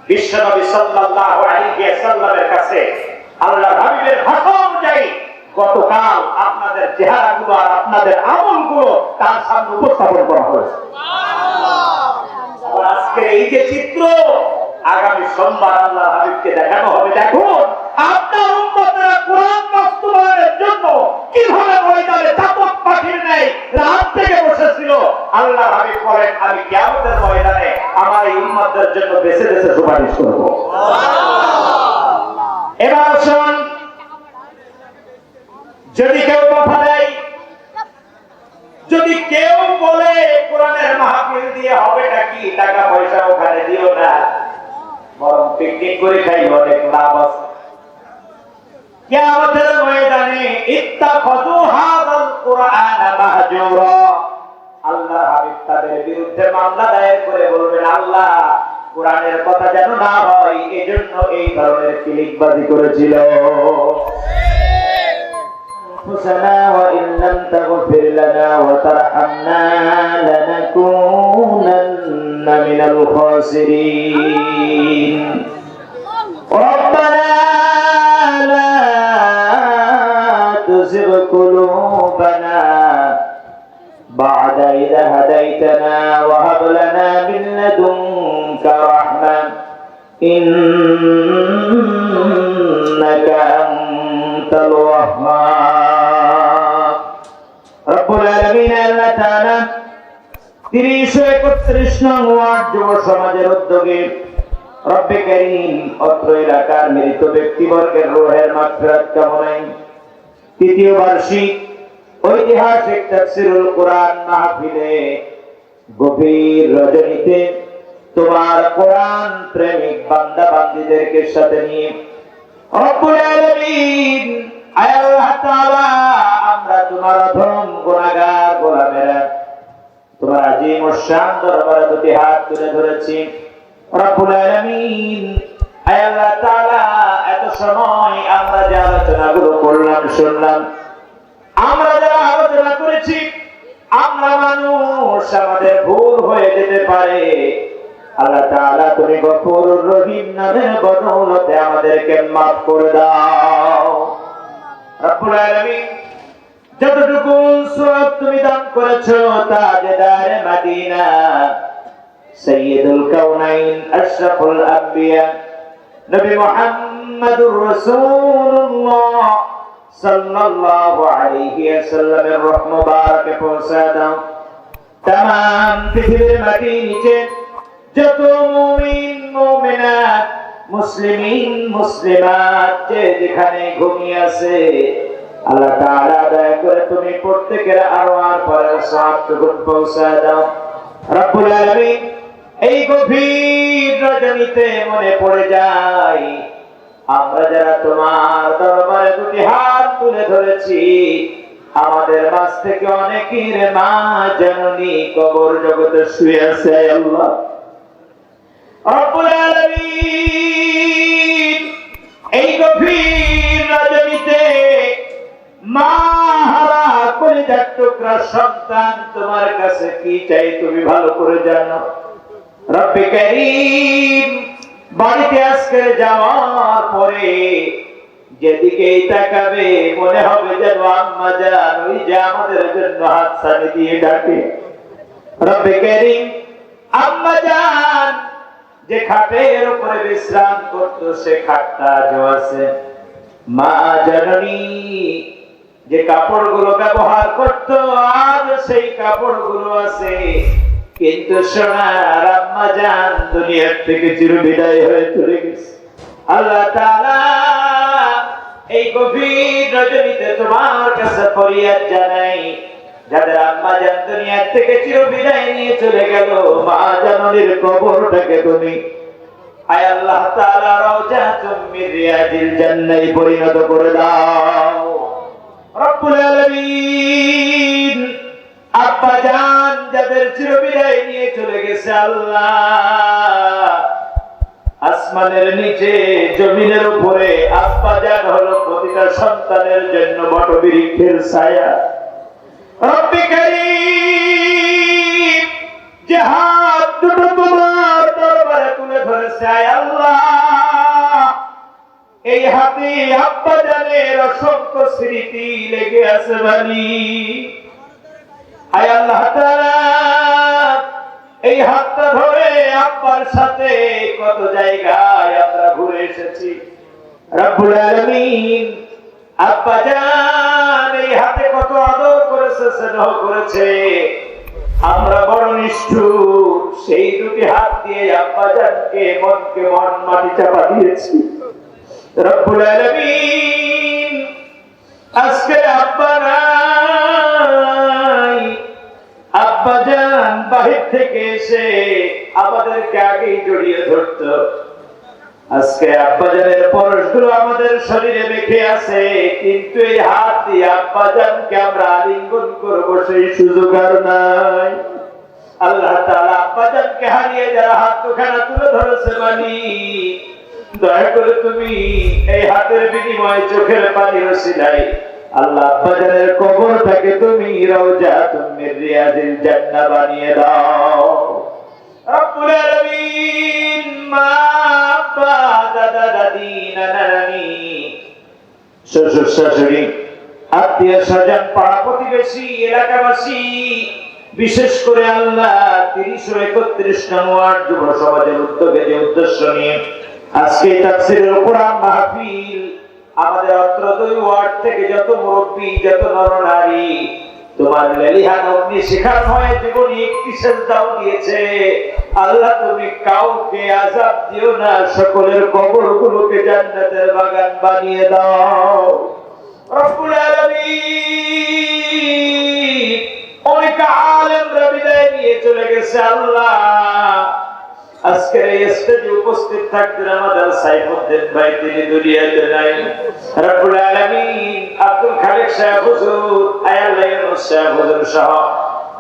বিশ্বনবী সাল্লাল্লাহু আলাইহি ওয়াসাল্লামের কাছে আল্লাহর হাবিবের ভাষা অনুযায়ী গতকাল আপনাদের চেহারাগুলো আর আপনাদের আমলগুলো তার সামনে উপস্থাপন করা হয়েছে। আজকে এই যে চিত্র, আগামী সোমবার আল্লাহর হাবিবকে দেখানো হবে। দেখুন আপনার উম্মতেরা কোরআন বাস্তবায়নের জন্য কিভাবে ময়দানে চাতক পাখির নেই রাত থেকে বসেছিল। আল্লাহর হাবিব বলেন, আমি কিয়ামতের ময়দানে আমার এই উম্মতদের জন্য বেছে বেছে সুপারিশ করব। এবার আসুন, যদি কেউ কথা দেয়, যদি কেউ বলে কোরআনের মাহফিল দিয়ে হবেটা কি, টাকা পয়সা ওখানে দিও না, বরং পিকনিক করে খাই, অনেক লাভ আছে। কিয়ামতের ময়দানে ইত্তাখাযু হাযাল কুরআনা মাহজুরা, আল্লাহ হাবিব তাদের বিরুদ্ধে মামলা দায়ের করে বলবেন, আল্লাহ কোরআনের কথা যেন না হয় এজন্য এই ধরনের কিলিকবাজি করেছিল। وإن لم تغفر لنا وترحمنا لنكونن من الخاسرين ربنا لا تزغ قلوبنا بعد إذ هديتنا وهب لنا من لدنك رحمة إنك أنت الوهاب رب العالمين আল্লাহ তাআলা ৩৩৩ নং ওয়ার্ড যুব সমাজের উদ্যোগে রব্বে কারীম অত্র এলাকার মৃত ব্যক্তিবর্গের রূহের মাগফিরাত কামনায় তৃতীয় বার্ষিক ঐতিহাসিক তাফসীরুল কোরআন মাহফিলে গভীর রজনীতে তোমার কোরআন প্রেমিক বান্দা বান্দীদেরকে সাথে নিয়ে রব্বুল আলামিন আল্লাহ তাআলা আমরা তোমার অধম গুনাহগার গোলামেরা তোমার আজিম ও শান দরবারে দুটি হাত তুলে ধরেছি রব্বুল আলামিন আল্লাহ তাআলা এত সময় আমরা যে আলোচনাগুলো করলাম শুনলাম আমরা যারা আলোচনা করেছি আমরা মানুষ আমাদের ভুল হয়ে যেতে পারে আল্লাহ তাআলা তুমি গফুরুর রহিম নামের বদৌলতে আমাদেরকে মাফ করে দাও রব্বুল আলামিন যতটুকু সওয়াব তুমি দান করেছো তাজদারে মদিনা সাইয়্যিদুল কাউনাইন আশরাফুল আম্বিয়া নবী মুহাম্মদুর রাসূলুল্লাহ সাল্লাল্লাহু আলাইহি ওয়াসাল্লামের রূহ মুবারকে পৌঁছে দাও तमाम পৃথিবীর মাটির নিচে যত মুমিন মুমিনাত মুসলিমিন মুসলিমাত যে যেখানে ঘুমিয়ে আছে আল্লাহ তাআলা দয়া করে তুমি প্রত্যেকের আরওয়ার পরে সওয়াবটুকু পৌঁছে দাও রব্বুল আলামিন এই গভীর রজনীতে মনে পড়ে যায় আমরা যারা তোমার দরবারে দুটি হাত তুলে ধরেছি আমাদের মাঝ থেকে অনেকের মা জননী কবর জগতে শুয়ে আছে আল্লাহ রব্বুল আলামিন এই গভীর রজনীতে মা হারা কলিজার টুকরা সন্তান তোমার কাছে কি চাই তুমি ভালো করে জানো রব্বে কারীম বাড়িতে আজকে যাওয়ার পরে যেদিকে তাকাবে মনে হবে যেন আম্মা জান ওই যে আমাদের জন্য হাত ছানি দিয়ে ডাকে রব্বে কারীম আম্মা জান যে খাটের উপরে বিশ্রাম করতো সে খাটটা আজও আছে মা জননী যে কাপড়গুলো ব্যবহার করতো আজ সেই কাপড়গুলো আছে কিন্তু সোনার আম্মা জান দুনিয়ার থেকে চিরবিদায় হয়ে চলে গেছে আল্লাহ তাআলা এই গভীর রজনীতে তোমার কাছে ফরিয়াদ জানাই যাদের আম্মা জান দুনিয়ার থেকে চিরবিদায় নিয়ে চলে গেল মা জননীর কবরটাকে তুমি আয় আল্লাহ তাআলা রাউজাতুম মিন রিয়াজিল জান্নাহ পরিণত করে দাও রব্বুল আলামিন আব্বা জান যাদের চিরবিদায় নিয়ে চলে গেছে আল্লাহ আসমানের নিচে জমিনের উপরে আব্বা জান হলো প্রতিটা সন্তানের জন্য বটবৃক্ষের ছায়া রব্বে কারীম যে হাত দুটো তোমার দরবারে তুলে ধরেছে আয় আল্লাহ এই হাতে আব্বা জানের অসংখ্য স্মৃতি লেগে আছে বালি আয় আল্লাহ তাআলা এই হাতটা ধরে আব্বার সাথে কত জায়গায় আমরা ঘুরে এসেছি রব্বুল আলামিন আব্বা জান এই হাতে কত আদর করেছে স্নেহ করেছে আমরা বড় নিষ্ঠুর সেই দুটি হাত দিয়ে আব্বা জানকে মনকে মন মাটি চাপা দিয়েছি রব্বুল আলামিন আজকে আব্বা নাই আব্বা জান বাহির থেকে এসে আমাদেরকে আগেই জড়িয়ে ধরতো আজকে আব্বা জানের পরশগুলো আমাদের শরীরে মেখে আছে কিন্তু এই হাত দিয়ে আব্বা জানকে আমরা আলিঙ্গন করব সেই সুযোগ আর নাই আল্লাহ তাআলা আব্বা জানকে হারিয়ে যারা হাত দুখানা তুলে ধরেছে মালিক দয়া করে তুমি এই হাতের বিনিময়ে চোখের পানির ওসিলায় আল্লাহ আব্বা জানের কবরটাকে তুমি রাউজাতুম মিন রিয়াজিল জান্নাহ বানিয়ে দাও রব্বুল আলামিন মা আব্বা দাদা দাদি নানা নানি শ্বশুর শাশুড়ি আত্মীয় স্বজন পাড়া প্রতিবেশী এলাকাবাসী বিশেষ করে আল্লাহ 30 ও 31 নং ওয়ার্ড যুব সমাজের উদ্যোগে যে উদ্দেশ্য নিয়ে আজকে তাফসীরুল কোরআন মাহফিল, আমাদের অত্র দুই ওয়ার্ড থেকে যত মুরব্বী, যত নরনারী তোমার লেলিহান অগ্নি শিখার হয়ে জীবনী একটি সেজদাও দিয়েছে, আল্লাহ তুমি কাউকে আযাব দিও না, সকলের কবরগুলোকে জান্নাতের বাগান বানিয়ে দাও রব্বুল আলামিন। অনেক আলেমরা বিদায় নিয়ে চলে গেছে আল্লাহ, আজকের এই স্টেজে উপস্থিত থাকতেন আমাদের সাইফুদ্দিন ভাই, তিনি দুনিয়াতে নাই। রব্বুল আলামিন আব্দুল খালিক সাহেব হুজুর, আয়াল্লাহ ইউনূস সাহেব হুজুর সহ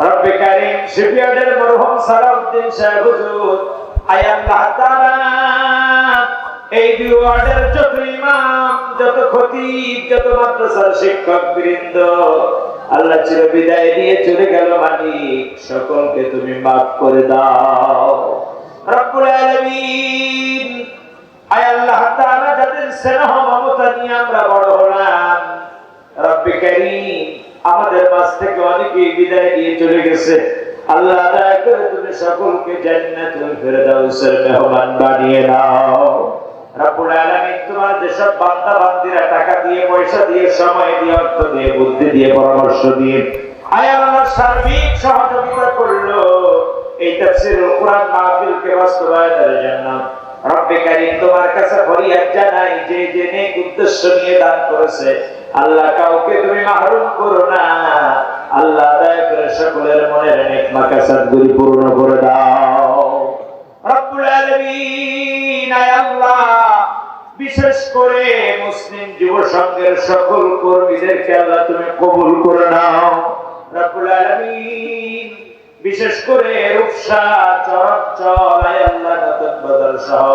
রব্বে কারীম শিপইয়ার্ডের মরহুম সালাউদ্দিন সাহেব হুজুর, আয়াল্লাহ তাআলা এই দুই ওয়ার্ডের যত ইমাম, যত খতিব, যত মাদ্রাসার শিক্ষক বৃন্দ, আল্লাহ চির বিদায় দিয়ে চলে গেল মালিক, সকলকে তুমি মাফ করে দাও রব্বুল আলামিন। আয় আল্লাহ তাআলা যাদের স্নেহ মমতা নিয়ে আমরা বড় হলাম, রব্বে কারীম আমাদের মাঝ থেকে অনেকেই বিদায় দিয়ে চলে গেছে, আল্লাহ দয়া করে তুমি সকলকে জান্নাতুল ফেরদাউসের মেহমান বানিয়ে নাও রব্বুল আলামিন। তোমার যেসব বান্দা বান্দীরা টাকা দিয়ে, পয়সা দিয়ে, সময় দিয়ে, অর্থ দিয়ে, বুদ্ধি দিয়ে, পরামর্শ দিয়ে আয় আল্লাহ সার্বিক সহযোগিতা করলো এই তাফসীরুল কোরআন মাহফিলকে বাস্তবায়নের জন্য, রব্বে কারীম তোমার কাছে ফরিয়াদ জানাই, যে যে নেক উদ্দেশ্য নিয়ে দান করেছে আল্লাহ কাউকে তুমি মাহরুম করো না, আল্লাহ দয়া করে সকলের মনের নেক মাকাসাদগুলি পূর্ণ করে দাও রব্বুল আলামিন। আয় আল্লাহ বিশেষ করে মুসলিম যুব সংঘের সকল কর্মীদেরকে আল্লাহ তুমি কবুল করে নাও রব্বুল আলামিন। বিশেষ করে রূপসা, চরঞ্চল, আয় আল্লাহ নতুন বাজার সহ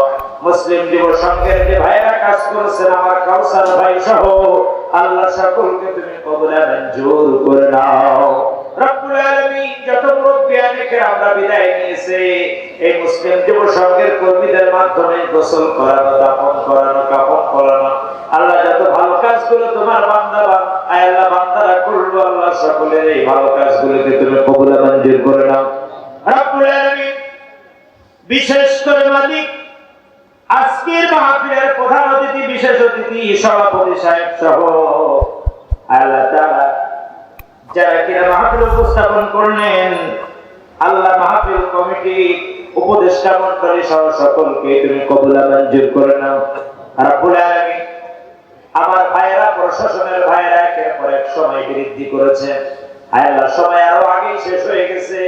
মুসলিম যুব সংঘের যে ভাইরা কাজ করেছেন, আমার কাউসার ভাই সহ আল্লাহ সকলকে তুমি কবুল মঞ্জুর করে নাও রব্বুল আলামিন। যত মুরব্বিয়ানকে আমরা বিদায় নিয়েছে এই মুসলিম যুব সংঘের কর্মীদের মাধ্যমে গোসল করানো, দাফন করানো, কাফন করানো, আল্লাহ যত ভালো কাজগুলো তোমার বান্দা আল্লাহ বান্দারা করলো, আল্লাহ সকলের এই ভালো কাজগুলোকে তুমি কবুল মঞ্জুর করে নাও রব্বুল আলামিন। বিশেষ করে মালিক আজকের মাহফিলের প্রধান অতিথি, বিশেষ অতিথি সভাপতি সাহেব সহ আল্লাহ তাআলা যারা কিনা মাহফিল উপস্থাপন করলেন, আল্লাহ মাহফিল কমিটি, উপদেষ্টা মণ্ডলী সহ সকলকে তুমি কবুল মঞ্জুর করে নাও রব্বুল আলামিন। আমার ভাইরা, প্রশাসনের ভাইরা একের পর এক সময় বৃদ্ধি করেছে, আল্লাহ সময় আরো আগেই শেষ হয়ে গেছে,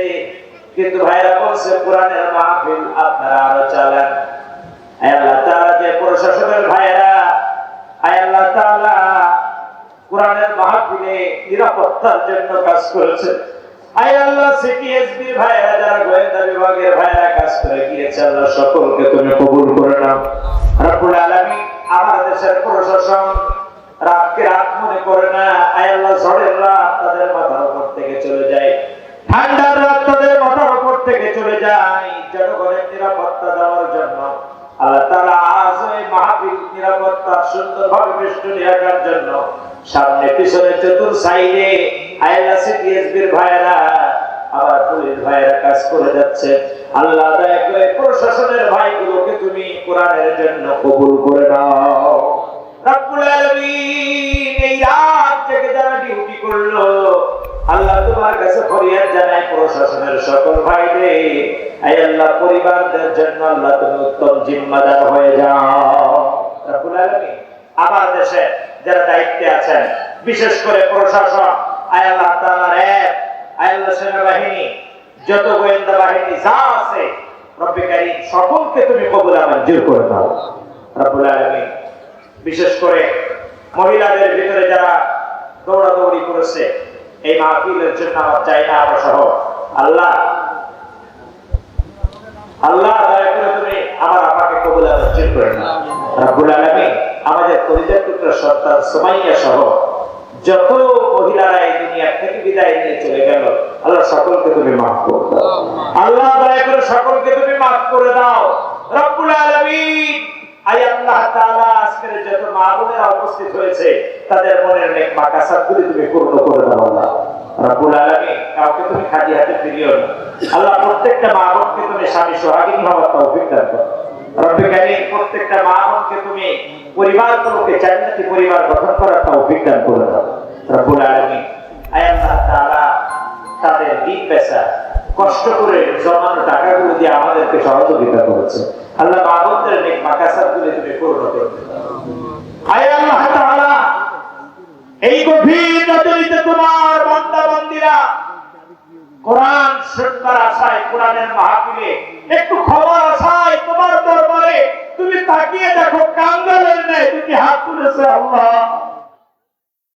কিন্তু ভাইরা বলছে কোরআনের মাহফিল আপনারা আরো চালান। আল্লাহ তাআলা যে প্রশাসনের ভাইরা আল্লাহ তাআলা কোরআনের মাহফিলে নিরাপত্তার জন্য কাজ করেছে, আল্লাহ সিটিএসবি ভাইরা, যারা গোয়েন্দা বিভাগের ভাইরা কাজ করে গিয়েছে, আল্লাহ সকলকে তুমি কবুল করে নাও রব্বুল আলামিন। আমার দেশের প্রশাসন রাতকে রাত মনে করে না, আল্লাহ ঝড়ের রাত তাদের মাথার উপর থেকে চলে যায়, ঠান্ডার রাত তাদের মাথার উপর থেকে চলে যায়, জনগণের নিরাপত্তা দেওয়ার জন্য আল্লাহ তাআলা আজ এই মাহফিল নিরাপত্তা সুন্দরভাবে বেষ্টনী রাখার জন্য সামনে পিছনে চতুর সাইডে আল্লাহ সিটিএসবির ভাইরা, আবার পুলিশ ভাইরা কাজ করে যাচ্ছে, আল্লাহ দয়া করে প্রশাসনের ভাইগুলোকে তুমি কোরআনের জন্য কবুল করে নাও রব্বুল আলামিন। এই রাত থেকে যারা ডিউটি করলো, আল্লাহ তোমার কাছে ফরিয়াদ জানাই প্রশাসনের সকল ভাইদের, আল্লাহ পরিবারদের জন্য আল্লাহ তুমি উত্তম জিম্মাদার হয়ে যাও রব্বুল আলামিন। আমার দেশে যারা দায়িত্বে আছেন, বিশেষ করে প্রশাসন, আল্লাহ তাআলার র্যাব, আল্লাহ সেনাবাহিনী, যত গোয়েন্দা বাহিনী যা আছে, রব্বে কারীম সকলকে তুমি কবুল মঞ্জুর করে দাও রব্বুল আলামিন। বিশেষ করে মহিলাদের ভিতরে যারা দৌড়াদৌড়ি করেছে এই মাহফিলের জন্য, আমার চাই না আমরা সহ আল্লাহ আল্লাহ দয়া করে তুমি আমার আপাকে কবুল মঞ্জুর করে নাও রব্বুল আলামিন। আমাদের কলিজার টুকরা সন্তান সুমাইয়া সহ যত মহিলারা এই দুনিয়া থেকে বিদায় নিয়ে চলে গেল, আল্লাহ সকলকে তুমি মাফ করে দাও আল্লাহ দয়া করে সকলকে তুমি মাফ করে দাও রব্বুল আলামিন। আয় আল্লাহ তাআলা আজকের যত মা বোনেরা উপস্থিত হয়েছে তাদের মনের নেক মাকাসাতগুলি তুমি পূর্ণ করে দাও আল্লাহ রব্বুল আলামিন। কাউকে তুমি খালি হাতে ফিরিও না আল্লাহ। প্রত্যেকটা মা বোনকে তুমি স্বামী সোহাগিনী হওয়ার তৌফিক দান করো রব্বে কারীম। প্রত্যেকটা মা বোনকে তুমি পরিবারগুলোকে জান্নাতি পরিবার গঠন করার তৌফিক দান করে দাও রব্বুল আলামিন। আয় আল্লাহ তাআলা তাদের দিন পেশা কষ্ট করে জমানো টাকাগুলো দিয়ে আমাদেরকে সহযোগিতা করেছে আল্লাহ। মা বোনদের নেক মাকাসাতগুলি তুমি পূর্ণ করে দাও আয় আল্লাহ তাআলা। এই গভীর রাতে তোমার বান্দা বান্দীরা কোরআন শুনবার আশায়, কোরআনের মাহফিলে একটু খবর আশায় তোমার দরবারে তুমি তাকিয়ে দেখো, কাঙ্গালের ন্যায় তুমি হাত তুলেছে আল্লাহ।